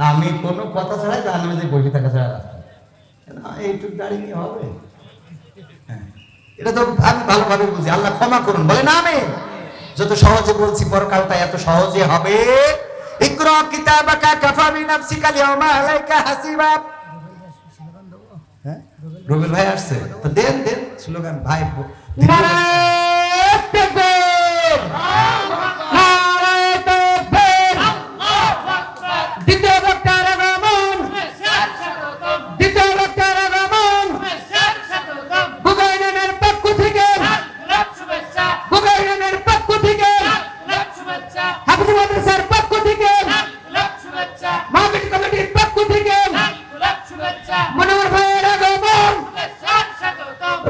আমি কোনো কথা ছাড়াই জাহান্নামে যে বসে থাকা ছাড়া রাস্তা না। এইটুক দাড়ি নিয়ে হবে? হ্যাঁ, এটা তো আমি ভালোভাবে বুঝি। আল্লাহ ক্ষমা করুন, বলে না আমি যত সহজে বলছি পরকালটা এত সহজে হবে। ইকরা কিতাবাকা কাফা বিনাফসিকা আল-ইয়াওমা আলাইকা হাসিবা। হ্যাঁ, রবিল ভাই আসছে তো দেন দেন স্লোগান ভাই। নারায়ে তাকবীর, নারায়ে তাকবীর, আল্লাহু আকবার। দ্বিতীয় বক্তার আগমন, দ্বিতীয় বক্তার আগমন, গুগাইনের পক্ষ থেকে শুভেচ্ছা, গুগাইনের পক্ষ থেকে শুভেচ্ছা, হাফিজ মাদ্রাসার পক্ষ থেকে শুভেচ্ছা, মাহফিল কমিটির পক্ষ থেকে শুভেচ্ছা, মনোহর ভাইয়ের আগমন,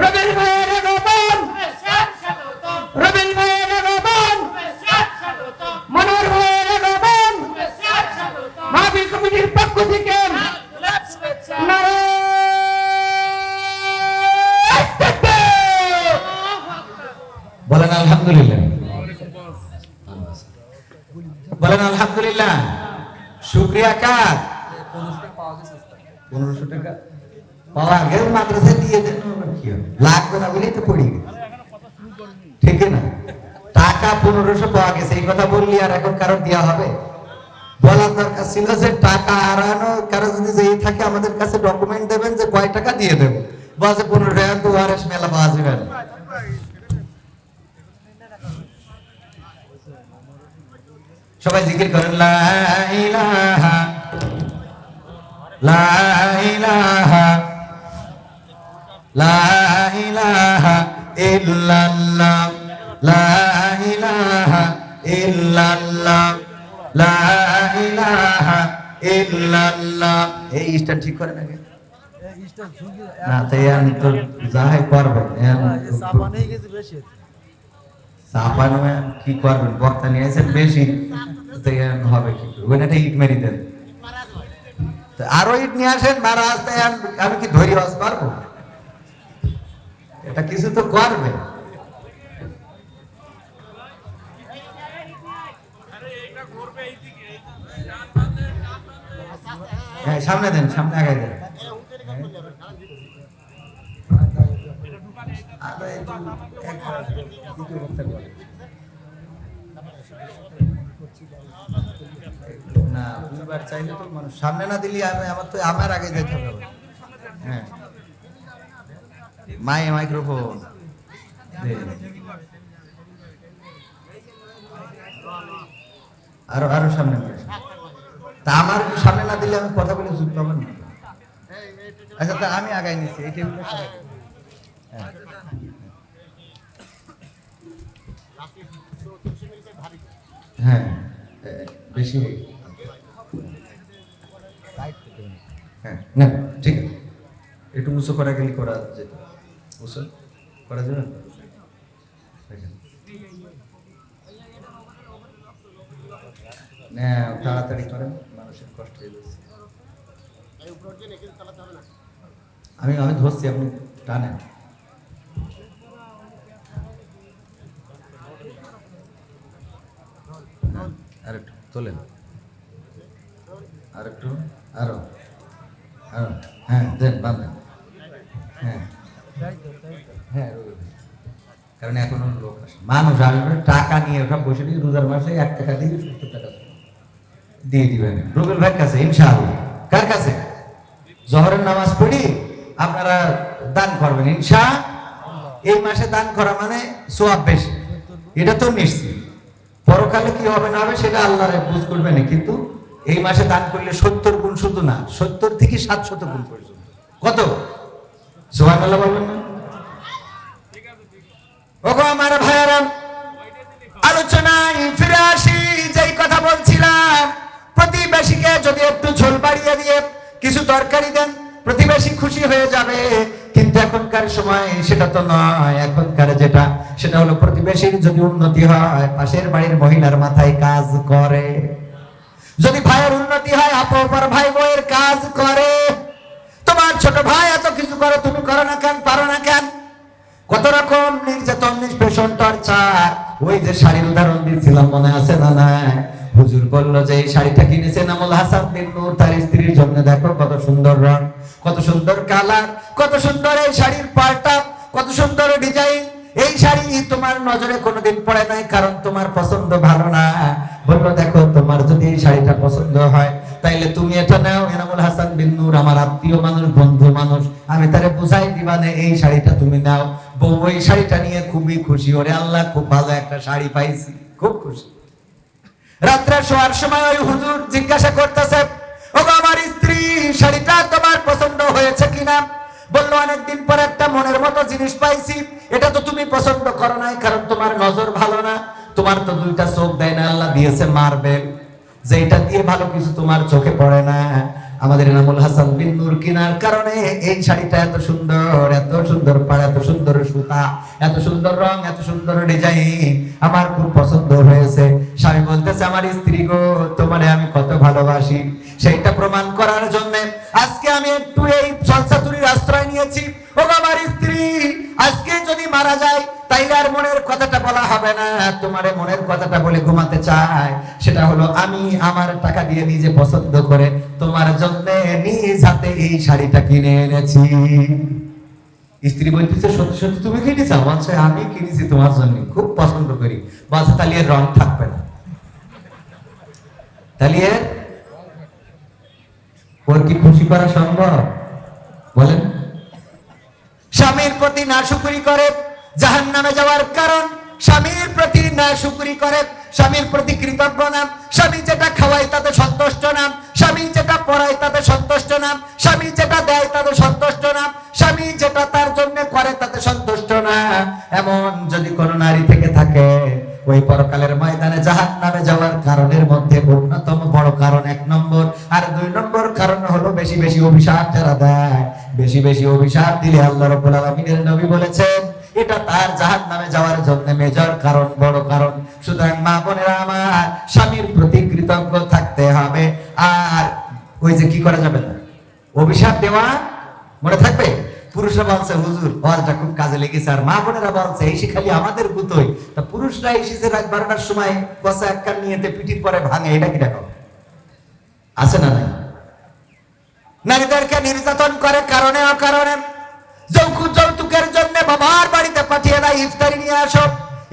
রবিল ভাইয়ের আগমন, রবিল ভাইয়ের আগমন, মনোহর ভাইয়ের আগমন, মাহফিল কমিটির পক্ষ থেকে বলেন আলহামদুলিল্লাহ, বলেন আলহামদুলিল্লাহ। শুকরিয়া কার? 1500 টাকা পাওয়া গেল, মাদ্রাসায় দিয়ে দেন, লাগবে না বলেই তো পড়ি, ঠিক না? টাকা 1500 পাওয়া গেছে, এই কথা বললি আর এখন কারো দেওয়া হবে? বলার দরকার ছিল যে টাকা হারানো কারো যদি যেই থাকে আমাদের কাছে ডকুমেন্ট দেবেন যে কয় টাকা দিয়ে দেবো, বলছে 15 টাকা তো ওয়ারেস মেলা পাওয়া যাবে না। সবাই জিকির করেন লা ইলাহা, লা ইলাহা, লা ইলাহা ইল্লাল্লাহ, লা ইলাহা ইল্লাল্লাহ, লা ইলাহা ইল্লাল্লাহ। এই স্টার ঠিক করে নাকি না? তাই আমি তো যাই করবেন চাপানো কি করবেন, বক্তা নিয়ে আসেন বেশি, তাই হবে কি? ওখানে একটা ইট মেরি দেন, আরো ইট নিয়ে আসেন, মারা আসতে আমি কি ধরি আওয়াজ পারবো? এটা কিছু তো করবে। হ্যাঁ, সামনে দেন, সামনে আগাই দেন। না দুইবার চাইলে তো মানুষ সামনে না দিলি আমার আগে যেতে হবে। হ্যাঁ, মাইক্রোফোন আরো আরো সামনে, তা আমার সামনে না দিলে আমি কথা বলে যুক্ত পাবেন না। আচ্ছা, তা আমি আগাই নিচ্ছি এই টেবিলটা। হ্যাঁ, বেশি, হ্যাঁ না ঠিক আছে, একটু উঁচু করা গেলে করা যেত, উঁচু করা যাবে না? তাড়াতাড়ি করেন, মানুষের কষ্ট হয়ে যাচ্ছে। আমি ধরছি, আপনি টানেন। আরেকটু তোলেন, আরেকটু, আরো আরো, হ্যাঁ দেন, বাঁধেন। হ্যাঁ হ্যাঁ, কারণ এখনো লোক আসে, মানুষ আসবে টাকা নিয়ে, সব বসে নিয়ে রোজার মাসে 1 টাকা দিয়ে 70 টাকা দিয়ে দিবেন রুবেল ভাইয়ের কাছে ইনশাআল্লাহ। কার কাছে? জোহরের নামাজ পড়ি আপনারা দান করবেন ইনশাআল্লাহ। এই মাসে দান করা মানে সওয়াব বেশি, এটা তো নিশ্চিত। পরকালে কি হবে না হবে সেটা আল্লাহর বুঝ করবে না, কিন্তু এই মাসে দান করলে 70 গুণ, শুধু না 70 থেকে 700 গুণ পর্যন্ত। কত? সুবহানাল্লাহ বলবেন না? ওগো আমার ভাইয়েরা, আলোচনায় ফিরে আসি। যেই কথা বলছিলাম, প্রতিবেশীকে যদি একটু ঝোল বাড়িয়ে দিয়ে কিছু তরকারি দেন, সময় সেটা তো নয়, এখনকার যেটা সেটা হলো প্রতিবেশীর যদি উন্নতি হয় পাশের বাড়ির মহিলার মাথায় কাজ করে, যদি ভাইয়ের উন্নতি হয় অপর ভাই বউয়ের কাজ করে। তোমার ছোট ভাই এত কিছু করে, তুমি করো না কেন, পারো না কেন? কত রকম নির্যাতন, নিষ্পেষণ, টর্চার। ওই যে শাড়ির উদাহরণ দিয়েছিলাম মনে আছে না? নাই? হুজুর বললো যে এই শাড়িটা কিনেছে নামুল হাসান বিন নূর তার স্ত্রীর জন্য, দেখো কত সুন্দর রং, কত সুন্দর কালার, কত সুন্দর এই শাড়ির পাড়টা, কত সুন্দর ডিজাইন। এই শাড়ি তোমার নজরে কোনোদিন পড়ে নাই, কারণ তোমার পছন্দ ভালো না। বললো দেখো তোমার যদি এই শাড়িটা পছন্দ হয় তাইলে তুমি এটা নাও। এনামুল হাসান বিন নূর আমার আত্মীয় মানুষ, বন্ধু মানুষ, আমি তারে বুঝাই দিবানে এই শাড়িটা তুমি নাও। বউ ওই শাড়িটা নিয়ে খুবই খুশি, ওরে আল্লাহ খুব ভালো একটা শাড়ি পাইছি, খুব খুশি। রাত্রে শোয়ার সময় ওই হুজুর জিজ্ঞাসা করতেছে, ওগো আমার স্ত্রী, শাড়িটা তোমার পছন্দ হয়েছে কিনা? বললো অনেকদিন পর একটা মনের মতো জিনিস পাইছি, এটা তো তুমি পছন্দ করো নাই, কারণ তোমার নজর ভালো না, তোমার তো দুইটা চোখ দেয় না, আল্লাহ দিয়েছে মার্বেল, যেটা দিয়ে ভালো কিছু তোমার চোখে পড়ে না। আমাদের এনামুল হাসান বিন নূর কিনার কারণে এই শাড়িটা এত সুন্দর, এত সুন্দর পাড়, এত সুন্দর সুতা, এত সুন্দর রং, এত সুন্দর ডিজাইন, আমার খুব পছন্দ হয়েছে। স্বামী বলতেছে, আমার স্ত্রী গো, তোমারে আমি কত ভালোবাসি, সেইটা প্রমাণ করার জন্য আজকে আমি একটু এই সলসাতুরির আশ্রয় নিয়েছি। ও আমার স্ত্রী আজকে যদি মারা যায় তাইলে আর মনের কথাটা বলা হবে না, তোমারে মনের কথাটা বলে ঘুমাতে চাই। সেটা হলো আমি আমার টাকা দিয়ে নিজে পছন্দ করে তোমার জন্য নিজ হাতে এই শাড়িটা কিনে এনেছি। স্ত্রী বলতেছে, সত্যি সত্যি তুমি কিনেছো? বলছে আমি কিনেছি তোমার জন্য, খুব পছন্দ করি। বলছে তাহলে এর রং থাকবে না, তাহলে ওর কি খুশি করা সম্ভব? বলেন। স্বামীর প্রতি নাশুকরি করে জাহান্নামে যাওয়ার কারণ, স্বামীর প্রতি নাশুকরি করে, স্বামীর প্রতি কৃতজ্ঞ না, স্বামী যেটা খাওয়ায় তাতে সন্তুষ্ট না, স্বামী যেটা পড়ায় তাতে সন্তুষ্ট না, স্বামী যেটা দেয় তাতে সন্তুষ্ট না, স্বামী যেটা তার জন্য করে তাতে সন্তুষ্ট না, এমন যদি কোনো নারী থেকে থাকে, ওই পরকালের ময়দানে জাহান্নামে যাওয়ার কারণের মধ্যে অন্যতম বড় কারণ 1 নম্বর, আর 2 নম্বর কারণ হলো বেশি বেশি অভিশাপ যারা দেয়। বেশি বেশি অভিশাপ দিলে আল্লাহ রাব্বুল আলামিনের নবী বলেছেন এটা তার জাহান্নামে যাওয়ার জন্য মেজর কারণ, বড় কারণ। সুতরাং মা বোনেরা আমার, স্বামীর প্রতি কৃতজ্ঞ থাকতে হবে। আর ওই যে কি করা যাবে না, অভিশাপ দেওয়া মনে থাকবে। পুরুষরা বলছে হুজুর ওয়াজটা খুব কাজে লেগেছে, আর মা বোনেরা বলছে এই খালি আমাদের গুতোই। তা পুরুষরা এসেছে রাত 12টার সময় কষা এক কান নিয়েতে পিঠির পরে ভাঙে, এটা কি দেখো আছে না? নাই। নারীদেরকে নির্যাতন করে কারণে অকারণে, যৌতুকের জন্য বাবার বাড়িতে পাঠিয়ে দেয়, ইফতারি নিয়ে আসো।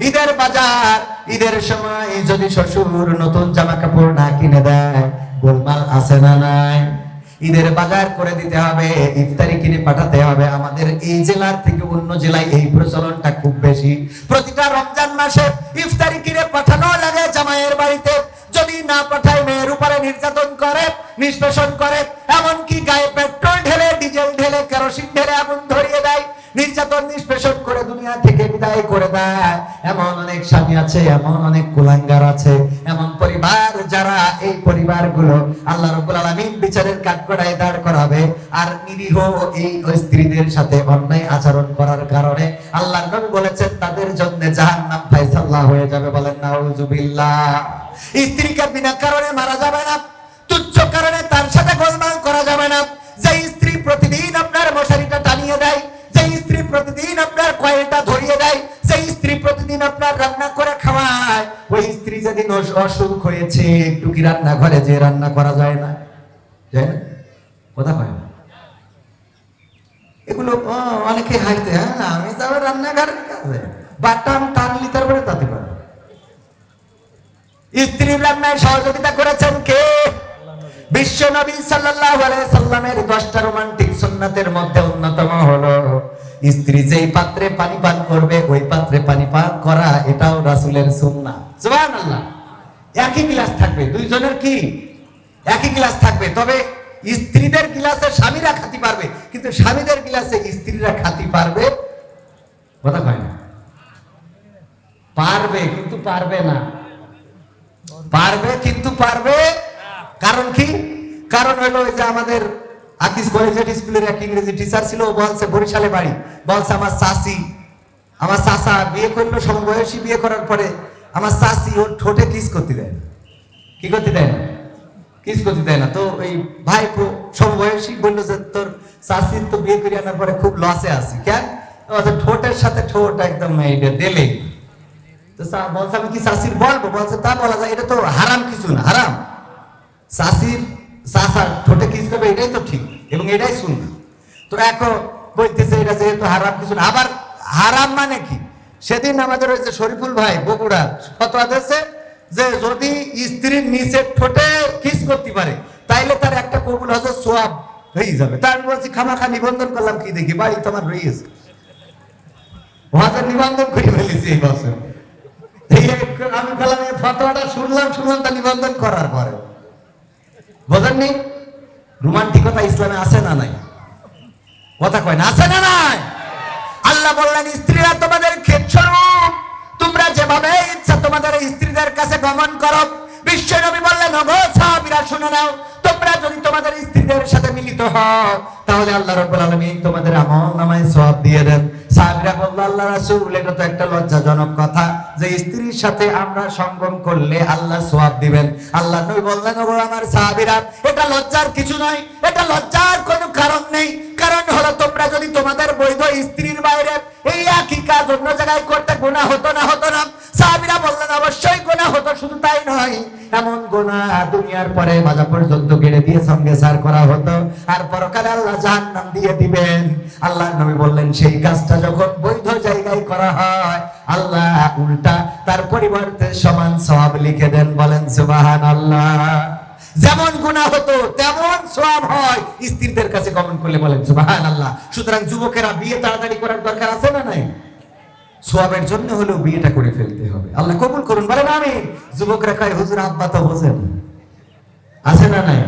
ঈদের বাজার, ঈদের সময় যদি শ্বশুর নতুন জামা কাপড় না কিনে দেয়, গোলমাল আছে না? নাই। ঈদের বাজার করে দিতে হবে, ইফতারি কিনে পাঠাতে হবে। আমাদের এই জেলার থেকে অন্য জেলায় এই প্রচলনটা খুব বেশি। প্রতিটা রমজান মাসে ইফতারি কিনে পাঠানো লাগে জামাইয়ের বাড়িতে, যদি না পাঠায় মেয়ের উপরে নির্যাতন করে, নিষ্পেষণ করে, এমনকি গায়ে পেট্রোল ঢেলে, ডিজেল ঢেলে, কেরোসিন ঢেলে আগুন ধরিয়ে দেয়, নির্যাতন নিষ্পেষণ করে দুনিয়া থেকে বিদায় করে দেয়। এমন অনেক স্বামী আছে, এমন অনেক কুলাঙ্গার আছে, এমন পরিবার যারা এই পরিবারগুলো আল্লাহ রাব্বুল আলামিন বিচারের কাঠগড়ায় দাঁড় করাবে। আর নিরীহ এই স্ত্রীদের সাথে অন্যায় আচরণ করার কারণে আল্লাহর নবী বলেছেন তাদের জন্য জাহান্নাম ফায়সালা হয়ে যাবে। বলেন নাউযুবিল্লাহ। স্ত্রীকে বিনা কারণে মারা যাবে না, তুচ্ছ কারণে তার সাথে গোলমাল করা যাবে না। যে স্ত্রী প্রতিদিন আপনার মশারিটা টানিয়ে দেয়, যে স্ত্রী প্রতিদিন আপনার কয়েলটা ধরিয়ে দেয়, যে স্ত্রী প্রতিদিন আপনার রান্না করে খাওয়ায়, ওই স্ত্রী যেদিন অসুখ হয়েছে, একটু কি রান্নাঘরে যে রান্না করা যায় না? যায় না? কথা হয় না। এগুলো অনেকে হাইতে, হ্যাঁ না আমি যাবো রান্নাঘরের কাজে, বাটাম টানলি তারপরে তাতে পারে। স্ত্রীর রান্নায় সহযোগিতা করেছেন কে? বিশ্ব নবী সাল্লাল্লাহু আলাইহি সাল্লামের 10টা রোমান্টিক সুন্নাতের মধ্যে অন্যতম হলো স্ত্রী যেই পাত্রে পানি পান করবে ওই পাত্রে পানি পান করা, এটাও রাসূলের সুন্নাহ। সুবহানাল্লাহ। একই গ্লাস থাকবে, দুইজনের কি একই গ্লাস থাকবে, তবে স্ত্রীদের গ্লাসে স্বামীরা খাতি পারবে, কিন্তু স্বামীদের গ্লাসে স্ত্রীরা খাতি পারবে। কথা কয় না? পারবে কিন্তু পারবে না, পারবে কিন্তু পারবে। কারণ কি? কারণ হলো যে আমাদের আকিস কলেজের স্কুলের এক ইংরেজি টিচার ছিল, ও বলছে বরিশালে বাড়ি, বলছে আমার চাচা বিয়ে করলো, সমবয়সী বিয়ে করার পরে আমার চাচি ওর ঠোঁটে কিস করতে দেয় না। কি করতে দেয় না? কিস করতে দেয় না। তো এই ভাই সমবয়সী বললো যে তোর চাচির তো বিয়ে করে আনার পরে খুব লসে আছি। কেন? ঠোঁটের সাথে ঠোঁট একদম দিলে। তো বলছে আমি কি চাচির বলবো? বলছে তা বলা যায়, এটা তো হারাম কিছু না। হারাম চাচার ঠোঁটে কিস করবে এটাই তো ঠিক এবং এটাই সুন্নাহ। তো এখন বলতেছে এটা যেহেতু হারাম কিছু না। আবার হারাম মানে কি? সেদিন আমাদের ওই যে শরীফুল ভাই বগুড়া ফতোয়া দিয়েছে যে যদি স্ত্রীর নিচের ঠোঁটে কিস করতে পারে তাইলে তার একটা কবুল হজের সওয়াব হয়ে যাবে। তা আমি বলছি খামাখা নিবন্ধন করলাম কি দেখি, বাড়ি তোমার রয়েছে হজের নিবন্ধন করে ফেলেছি এই বছর। আমি বললাম ফতোয়াটা শুনলাম তা নিবন্ধন করার পরে বোঝেননি রোমান্টিকতা ইসলামে আছে না নাই? কথা কয় না, আছে না নাই? আল্লাহ বললেন স্ত্রীরা তোমাদের ক্ষেতস্বরূপ, তোমরা যেভাবে ইচ্ছা তোমাদের স্ত্রীদের কাছে গমন করো। বিশ্ব নবী বললেন ওগো সাহাবীরা শুনে নাও, তোমরা যদি তোমাদের স্ত্রীদের সাথে মিলিত হও তাহলে আল্লাহ রাব্বুল আলামিন তোমাদের আমলনামায় সওয়াব দিয়ে দেন। সাহাবীরা বলল আল্লাহ রাসূল এটা তো একটা লজ্জাজনক কথা যে স্ত্রীর সাথে আমরা সঙ্গম করলে আল্লাহ সওয়াব দিবেন। আল্লাহ নবী বললেন ওগো আমার সাহাবীরা এটা লজ্জার কিছু নয়, এটা লজ্জার কোনো কারণ নেই। কারণ হলো তোমরা যদি তোমাদের বৈধ স্ত্রীর বাইরে এই একই কাজ অন্য জায়গায় করতে গুনাহ হতো না? সাহাবীরা বললেন অবশ্যই গুনাহ হতো, শুধু তাই নয় এমন গুনাহ দুনিয়ার পরে মাজা পর্যন্ত গেড়ে দিয়ে সঙ্গে সার করা হতো, আর পরকালে আল্লাহ জাহান্নাম দিয়ে দিবেন। আল্লাহ নবী বললেন সেই কাজটা যখন বৈধ জায়গায় করা হয় আল্লাহ উল্টা তার পরিবর্তে সমান সওয়াব লিখে দেন। বলেন সুবহানাল্লাহ। যেমন গুনাহ হতো তেমন সওয়াব হয় স্ত্রীদের কাছে গমন করলে। বলেন সুবহানাল্লাহ। সুতরাং যুবকেরা বিয়ে তাড়াতাড়ি করার দরকার আছে না নাই? সওয়াবের জন্য হলেও বিয়েটা করে ফেলতে হবে। আল্লাহ কবুল করুন। বলেন আমিন। যুবকরা কয় হুজুর আব্বা তো বোঝেন, আছে না নাই?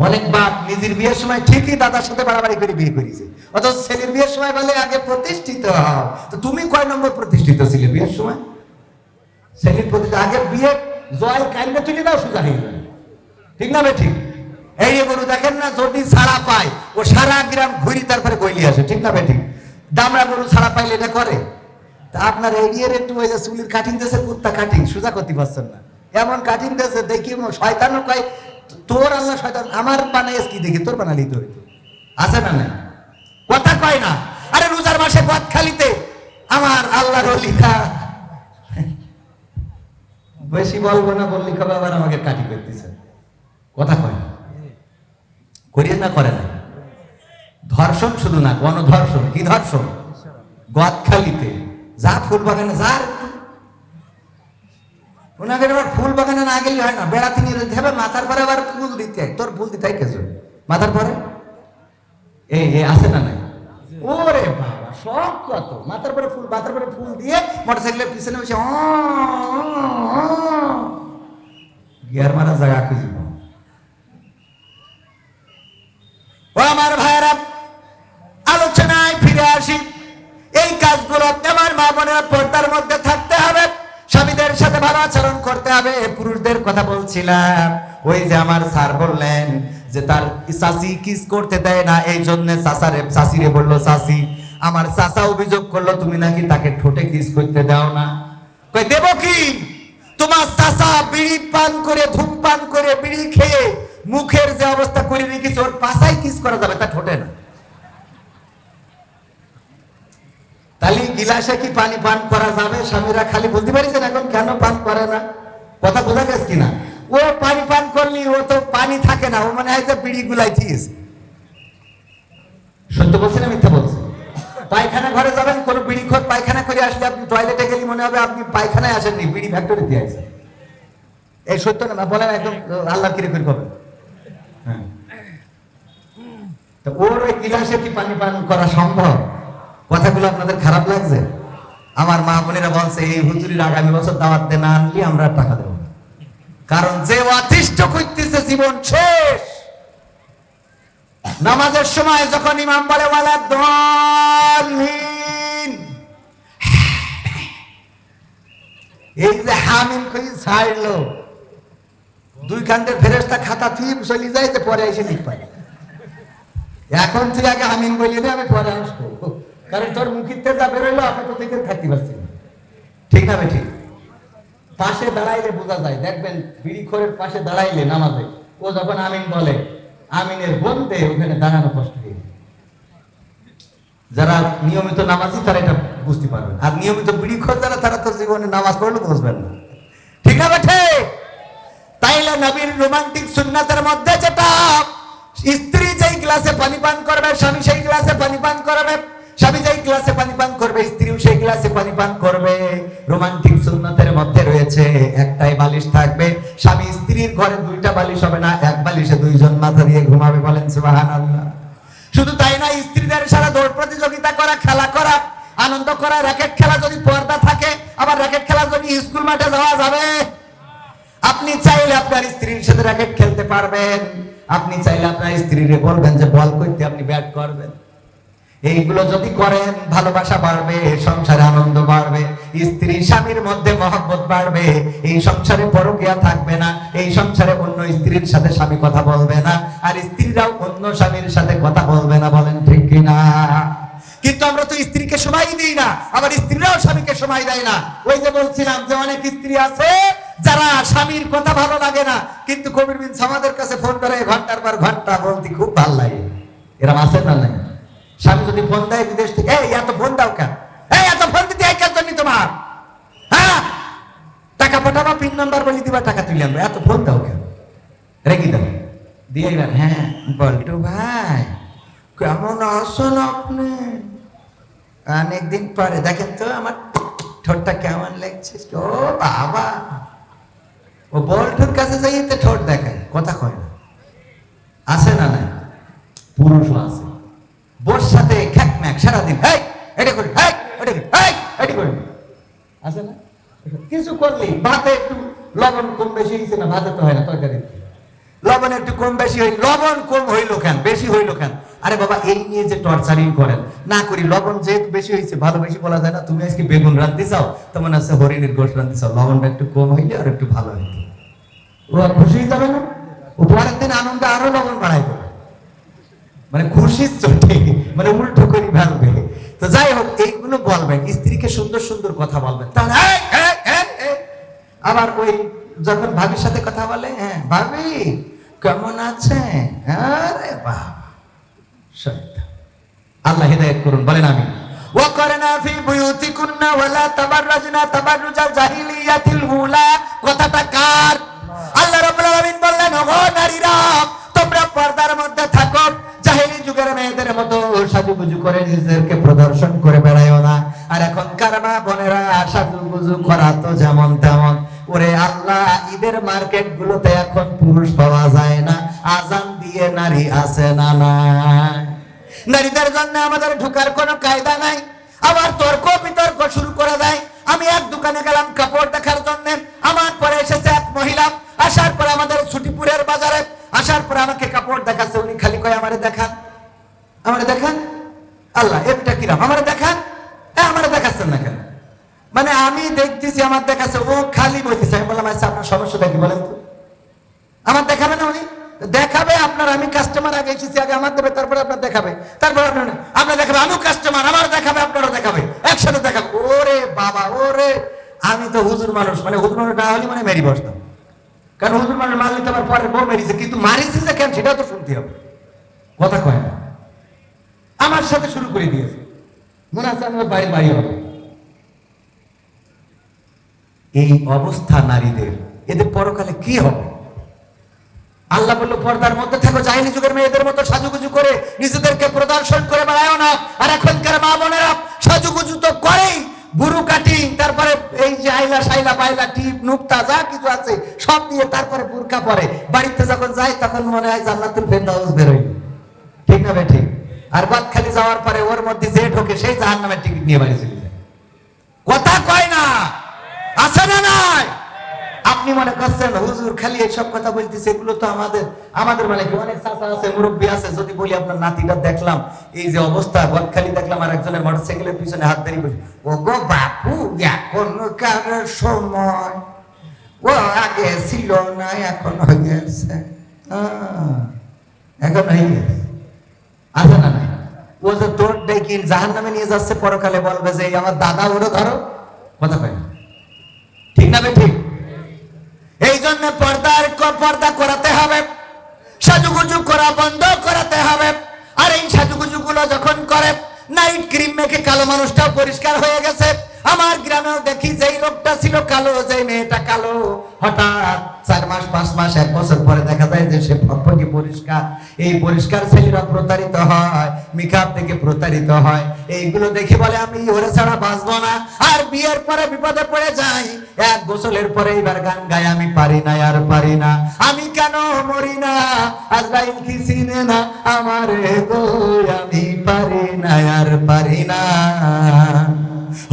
অনেক বাপ নিজের বিয়ের সময় ঠিকই দাদার সাথে বাড়াবাড়ি করে বিয়ে করেছে, অথচ ছেলের বিয়ের সময় বলে আগে প্রতিষ্ঠিত হও। তো তুমি কয় নম্বর প্রতিষ্ঠিত ছিলে বিয়ের সময়? ছেলের প্রতি আগে বিয়ে জয় কাইন্ডে তুলে দাও, সোজা হয়ে যাবে। ঠিক না? ঠিক। এই গরু দেখেন না, যদি ছাড়া পায় ও সারা গ্রাম ঘুরি তারপরে গইলি আসে। ঠিক না? ঠিক। দামড়া গরু ছাড়া পাইলে এটা করে। তা আপনার এরিয়ার একটু ওই যে চুলির কাটিং দিয়েছে, কুত্তা কাটিং সোজা করতে পারছেন না, এমন কাটিং দিয়েছে দেখি শয়তানও কয় তোর আল্লাহ শয়তান আমার বানাইস কি দেখি তোর বানালি তো আছে না নাই? কথা কয় না। আরে রোজার মাসে বদখালিতে আমার আল্লাহর লিখা, বেশি বলবো না, বললি কবে আবার আমাকে কাটি করতেছে। কথা কয় না, করিয়ে না করে না। ধর্ষণ শুধু না, গণধর্ষণ। কি ধর্ষণ? গদখালিতে যা ফুল বাগানে যা ওনাকে আবার ফুল বাগানে না গেলে হয় না, বেড়াতে নিয়ে যেতে হবে, মাথার পরে আবার ফুল দিতে হয়। তোর ফুল দিতে হয় কেজন মাথার পরে? এই আছে না নাই? ওরে বাবা সব কত মাথার পরে ফুল, মাথার পরে ফুল দিয়ে মোটরসাইকেলের পিছনে বসে গিয়ার মারা জায়গা খুঁজি। ও আমার ভাইয়েরা, আলোচনায় ফিরে আসি। এই কাজগুলো আমার মা বোনের পর্দার মধ্যে থাকতে হবে, স্বামীদের সাথে ভালো আচরণ করতে হবে। পুরুষদের কথা বলছিলাম, ওই যে আমার স্যার বললেন যে তার চাচি কিস করতে দেয় না, এই জন্য চাচিরে বললো চাচি। আমার চাচা অভিযোগ করলো তুমি নাকি তাকে ঠোঁটে কিস করতে দাও না। কই দেব কি? তোমার চাচা বিড়ি পান করে ধূমপান করে বিড়ি খেয়ে মুখের যে অবস্থা করে রেখেছে, ওর পাশায় কিস করা যাবে, তা ঠোঁটে না। তাহলে গিলাসে কি পানি পান করা যাবে? স্বামীরা খালি বলতে পারিছেন এখন কেন পান করে না? কথা বোঝা গেছে কিনা? ও পানি পান করলি ও তো পানি থাকে না, ও মনে হয় যে বিড়ি গুলাই দিয়েছে। সত্য বলছি না মিথ্যা বলছি? পায়খানা ঘরে যাবেন, কোন বিড়ি খোর পায়খানা করে আসলে আপনি টয়লেটে গেলে মনে হবে আপনি পায়খানায় আসেননি, বিড়ি ফ্যাক্টরি দিয়ে আসেন। এই সত্য না? বলেন একদম আল্লাহ কিরে করে করবে। হ্যাঁ, তো ওর ওই গিলাসে কি পানি পান করা সম্ভব? কথাগুলো আপনাদের খারাপ লাগছে? আমার মা বোনেরা বলছে এই হুজুরির আগামী বছর দাওয়াত দে, না আনলি আমরা টাকা দেব না। কারণ যে অতিষ্ঠ করতেছে জীবন শেষ। নামাজের সময় যখন ইমাম বলে ওয়ালা দাল্লিন, এই যে হামিম কই ছাড়লো, দুই কান্ডের ফেরেশতা খাতা থুই চলে যায়, যে পরে এসে লিখ পায়। এখন তুই আগে আমিন বলিয়ে দে, আমি পরে আসবো, কারণ তোর মুখিতে যা বেরোইলো আপনি তো থেকে থাকতে পারছি না। ঠিক না ঠিক? পাশে দাঁড়াইলে বোঝা যায়, দেখবেন বিড়ি খোরের পাশে দাঁড়াইলে নামাজে ও যখন আমিন বলে, আমিনের বলতে ওখানে দাঁড়ানো কষ্ট হয়ে যায়। যারা নিয়মিত নামাজি তারা এটা বুঝতে পারবেন, আর নিয়মিত বিড়ি খোর যারা তারা তো জীবনে নামাজ পড়লে বুঝবেন না। ঠিক না বেঠে? তাইলে নবীর রোমান্টিক সুন্নাতের মধ্যে যেটা, স্ত্রী যেই গ্লাসে পানি পান করবে স্বামী সেই গ্লাসে পানি পান করবে, স্বামী যেই গ্লাসে পানি পান করবে স্ত্রীও সেই গ্লাসে পানি পান করবে। রোমান্টিক সুন্নতের মধ্যে রয়েছে একটাই বালিশ থাকবে, স্বামী স্ত্রীর ঘরে দুইটা বালিশ হবে না, এক বালিশে দুইজন মাথা দিয়ে ঘুমাবে। বলেন সুবহানাল্লাহ। শুধু তাই না, স্ত্রীদের সারা দৌড় প্রতিযোগিতা করা, খেলা করা, আনন্দ করা, র‍্যাকেট খেলা যদি পর্দা থাকে, আবার র‍্যাকেট খেলা যদি স্কুল মাঠে যাওয়া যাবে। আপনি চাইলে আপনার স্ত্রীর সাথে র‍্যাকেট খেলতে পারবেন, আপনি চাইলে আপনার স্ত্রীকে বলবেন যে বল করতে, আপনি ব্যাট করবেন। এইগুলো যদি করেন ভালোবাসা বাড়বে, সংসারে আনন্দ বাড়বে, স্ত্রী স্বামীর মধ্যে মহব্বত বাড়বে, এই সংসারে পরকীয়া থাকবে না, এই সংসারে অন্য স্ত্রীর সাথে স্বামী কথা বলবে না, আর স্ত্রীরাও অন্য স্বামীর সাথে কথা বলবে না। বলেন ঠিক কিনা? কিন্তু আমরা তো স্ত্রীকে সময় দিই না, আবার স্ত্রীরাও স্বামীকে সময় দেয় না। ওই যে বলছিলাম যে অনেক স্ত্রী আছে যারা স্বামীর কথা ভালো লাগে না, কিন্তু কবির বিন আমাদের কাছে ফোন করে ঘন্টার পর ঘন্টা বলতে খুব ভালো লাগে। এরকম আছে না? নাই? স্বামী যদি ফোন দেয় বিদেশ থেকে, এই এত ফোন দাও কেন, এই এত ফোন দিতে এই কেন জন্য তোমার, হ্যাঁ টাকা পাঠাবা, পিন নাম্বার বলি দিবা, টাকা তুলে আনবে, এত ফোন দাও কেন, রেখে দাও দিয়ে এবার, হ্যাঁ বল্টু ভাই কেমন আছেন আপনি, অনেকদিন পরে দেখেন তো আমার ঠোঁটটা কেমন লাগছে। ও বাবা, ও বল্টুর কাছে যাইতে ঠোঁট দেখায়, কথা কয় না। আছে না? নাই? পুরুষও আছে, বোর সাথে খ্যাক ম্যাক সারাদিন, এই এটা করি, এই এটা করি, এই এটা করি, আছে না? কিছু করলি ভাতে একটু লবণ কম বেশি হয়েছে না, ভাতে তো হয় না, তরকারি লবণ একটু কম বেশি হইল, লবণ কম হইলো কেন, বেশি হইলো কেন? আরে বাবা এই নিয়ে যে টর্চারিং করেন না করি, লবণ যেহেতু বেশি হয়েছে, ভালো বেশি বলা যায় না। তুমি আজকে বেগুন রাঁধতে চাও, তোমার আছে হরিণের গোশ রাঁধতে চাও, লবণটা একটু কম হইলে আর একটু ভালো হইতো, ও আর খুশি হয়ে যাবে না? ও পরের দিন আনন্দ আরো লবণ বাড়াই দেবে, মানে খুশির চোটে, মানে উল্টো করে ভাববে। তো যাই হোক, এইগুলো বলবেন, স্ত্রীকে সুন্দর সুন্দর কথা বলবেন। তাহলে আবার ওই যখন ভাবির সাথে কথা বলে, হ্যাঁ ভাবি কেমন আছে, আরে বাবা, আল্লাহ হিদায়াত করুন। বলেন আমিন। ওয়াকরনা ফি বুয়ুতিকুন্না ওয়ালা তাবাররাজনা তাবাররুজাল জাহিলিয়াতিল উলা। কথাটা কার? আল্লাহ রাব্বুল আলামিন বললেন, ওগো নারীরা তোমরা পর্দার মধ্যে থাকো, জাহেলি যুগের মেয়েদের মতো সাজুগুজু করে নিজেদেরকে প্রদর্শন করে বেড়ায়ও না। আর এখনকার মা বোনেরা সাজুগুজু করা তো যেমন তেমন। ওরে আল্লাহ, ঈদের মার্কেট গুলোতে এখন পুরুষ পাওয়া যায় না, আজান দিয়ে নারী আছে না নাই? নারীদের জন্য আমাদের ঢোকার কোনো কায়দা নাই, আবার তর্ক বিতর্ক শুরু করে দেয়। আমি এক দোকানে গেলাম কাপড় দেখার জন্য, আমার পরে এসেছে এক মহিলা, আসার পর আমাদের ছুটিপুরের বাজারে আসার পর আমাকে কাপড় দেখাচ্ছে, উনি খালি কয় আমারে দেখান, আমারে দেখান। আল্লাহ, এটা কিরাম, আমারে দেখান, আমারে দেখাচ্ছেন না কেন? মানে আমি দেখতেছি আমার দেখাচ্ছে, ও খালি বলতেছে। আমি বললাম, আচ্ছা আপনার সমস্যাটা কি বলেন তো? আমার দেখাবে না? উনি দেখাবে আপনার, আমি কাস্টমার আগে এসেছি, আগে আমার দেবে, তারপরে আপনার দেখাবে, তারপর আপনার দেখাবে, আমিও কাস্টমার, আমার দেখাবে, আপনারও দেখাবে, একসাথে দেখাবে। ওরে বাবা, ওরে আমি তো হুজুর মানুষ, মানে হুজুর মানুষ না হলে মানে মেরি বসতাম, কারণ হুজুর মানুষ মারলে তো আমার পরে বউ মেরিছে, কিন্তু মারিছে যে কেন সেটাও তো শুনতে হবে, কথা কয় না। আমার সাথে শুরু করে দিয়েছে, মনে আছে আমার বাড়ির বাড়ি হবে। এই অবস্থা নারীদের, এদের পরকালে কি হবে? আল্লাহ বলল, পর্দার মধ্যে থাকো, জাহেলি যুগের মেয়েদের মতো সাজুগুজু করে নিজেদেরকে প্রদর্শন করে বেড়ায়ও না। আর এখনকার মা বোনেরা সাজুগুজু তো করেই, বুরু কাটিং, তারপরে এই যে আইলা সাইলা বাইলা টিপ নুক্তা যা কিছু আছে সব দিয়ে তারপরে বুরকা পরে। বাড়িতে যখন যায় তখন মনে হয় জান্নাতুল ফেরদাউস বেরোয়, ঠিক না? ঠিক। আর বাদখালি যাওয়ার পরে ওর মধ্যে যে ঢোকে সেই জাহান্নামের টিকিট নিয়ে বাড়ি চলে যায়, কথা কয় না? আছে না নাই? আপনি মনে করছেন হুজুর খালি এইসব কথা বলতেছে, এগুলো তো আমাদের মানে কি অনেক চাচা আছে, মুরব্বী আছে। যদি বলি আপনার নাতিটা দেখলাম এই যে অবস্থা, বদখালি দেখলাম আর একজনের মোটরসাইকেলের পিছনে হাত ধরে বলি, ও গো বাপু, এখনকার সময় ও আগে ছিল না, এখন হয়ে গেছে, এখন হয়ে গেছে। আছে না না? ও যে তোর ডেকে জাহান্নামে নিয়ে যাচ্ছে, পরকালে বলবে যে আমার দাদা ওরও ধরো, কথা পাই না, ঠিক না বে ঠিক? এই জন্য পর্দা করাতে হবে, সাজুগুজু করা বন্ধ করাতে হবে। আর এই সাজুগুজু গুলো যখন করে, নাইট ক্রিম মেখে কালো মানুষটাও পরিষ্কার হয়ে গেছে। আমার গ্রামেও দেখি যেই লোকটা ছিল কালো, যেই মেয়েটা কালো, হঠাৎ 4 মাস 5 মাস 1 বছর পরে দেখা যায় যে সে ফকফকি পরিষ্কার। এই পরিষ্কার ছেলেরা প্রতারিত হয়, মেকআপ থেকে প্রতারিত হয়। এইগুলো দেখে বলে আমি ওরে ছাড়া বাঁচবো না। আর বিয়ের পরে বিপদে পড়ে যাই, 1 গোসলের পরে এবার গান গায়, আমি পারি না আর পারি না, আমি কেন মরি না, আজরাইল কি চিনে না আমারে গো, আমি পারি না আর পারি না।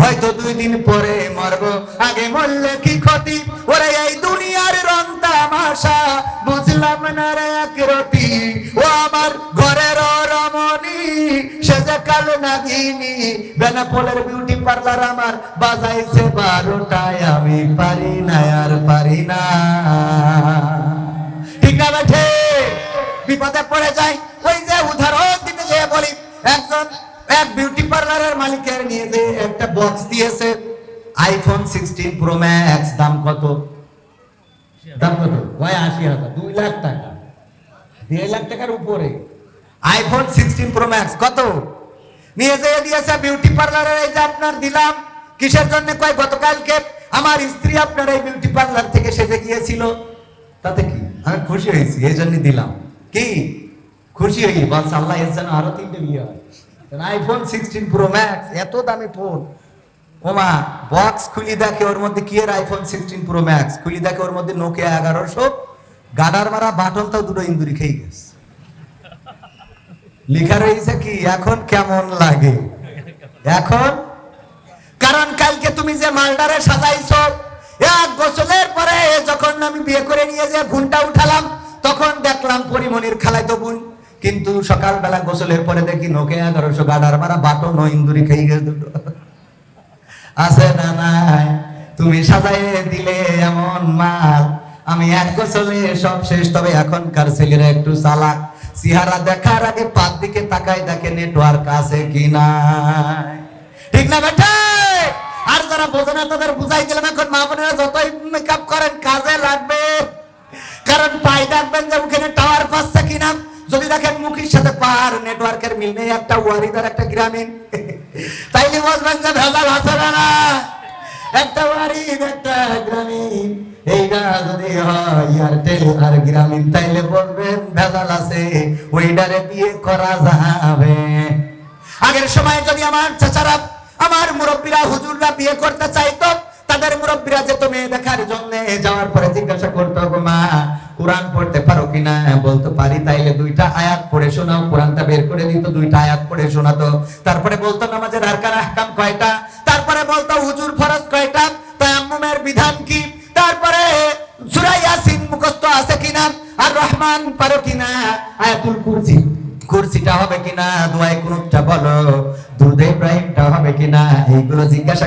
হয়তো 2 দিন পরে মরবো, আগে মরলে কি ক্ষতি, ওরে এই দুনিয়ার রং তামাশা বুঝলাম না রে একরতি। ও আমার ঘরের রমণী, সে যে কালো নাগিনী, বেনাপোলের বিউটি পার্লার আমার বাজাইছে 12টায়, আমি পারি না আর পারি না, ঠিক না বেঠে? বিপদে পড়ে যাই। ওই যে উদাহরণ দিতে যে বলি, এক বিউটি পার্লারের মালিকের নিয়ে যে একটা বক্স দিয়েছে, আইফোন 16 প্রো ম্যাক্স। দাম কত? দাম কত? 80,000, 2 লাখ টাকা, 1.5 লাখ টাকার উপরে আইফোন 16 প্রো ম্যাক্স। কত নিয়ে যেয়ে দিয়েছে বিউটি পার্লারের। এই যে আপনার দিলাম, কিসের জন্য? কয় গতকালকে আমার স্ত্রী আপনার এই বিউটি পার্লার থেকে সেজে গিয়েছিল। তাতে কি, আমি খুশি হয়েছি, এই জন্য দিলাম। কি খুশি হই? বলছে আল্লাহ এর জন্য আরো 3টে বিয়ে হয়। আইফোন 16 প্রো ম্যাক্স, এত দামি ফোন। ওমা বক্স খুলি দেখে, ওর মধ্যে কি এর আইফোন 16 প্রো ম্যাক্স, খুলি দেখে ওর মধ্যে নোকিয়া 1100, গাডার মারা বাটন তাও 2 ইন্দুরি খেয়ে গেছে। লেখা রয়েছে কি, এখন কেমন লাগে এখন? কারণ কালকে তুমি যে মালদারে সাজাইছো, 1 গোসলের পরে যখন আমি বিয়ে করে নিয়ে যে ঘুমটা উঠালাম, তখন দেখলাম পরিমণির খালাইতো বোন। কিন্তু সকালবেলা গোসলের পরে দেখি নোকিয়া 1100, গাডার মারা বাটন ও ইন্দুরি খেয়ে গেছে 2। আছে না নাই? তুমি সাজাইয়ে দিলে এমন মাল, আমি 1 গোসলে সব শেষ। তবে এখনকার ছেলেরা একটু চালাক, চেহারা দেখার আগে 5 দিকে তাকায় দেখে নেটওয়ার্ক আছে কি নাই, ঠিক না বেটা? আর যারা বোঝে না তাদের বুঝাই দিলাম, এখন মা বোনেরা যতই মেকআপ করেন কাজে লাগবে। কারণ পাই দেখবেন যে ওখানে টাওয়ার পাচ্ছে কিনা, যদি দেখেন মুখের সাথে পার নেটওয়ার্কের মিল নেই, একটা ওয়ারিদার একটা গ্রামীণ, তাইলে বলবেন যে ভেজাল আছে না? একটা ওয়ারিদ একটা গ্রামীণ, এইটা যদি হয় এয়ারটেল আর গ্রামীণ, তাইলে বলবেন ভেজাল আছে, ওইটারে বিয়ে করা যাবে। আগের সময় যদি আমার চাচারা, আমার মুরব্বীরা, হুজুররা বিয়ে করতে চাইতো, তাদের মুরব্বীরা যেত মেয়ে দেখার জন্য, যাওয়ার পরে জিজ্ঞাসা করতো, গো মা কোরআন পড়তে পারো কিনা? বলতে পারি। তাইলে 2টা আয়াত পড়ে শোনাও। কোরআনটা বের করে দিত, 2টা আয়াত পড়ে শোনাতো। তারপরে বলতো নামাজের আরকান আহকাম কয়টা, তারপরে বলতো হুজুর ফরজ কয়টা, তায়াম্মুমের বিধান কি, তারপরে সূরা ইয়াসিন মুখস্থ আছে কিনা, আর রহমান পারো কিনা, আয়াতুল কুরসিটা হবে কিনা, দোয়ায়ে কুনুতটা বলো, দুরূদ ইব্রাহিমটা হবে কিনা, এইগুলো জিজ্ঞাসা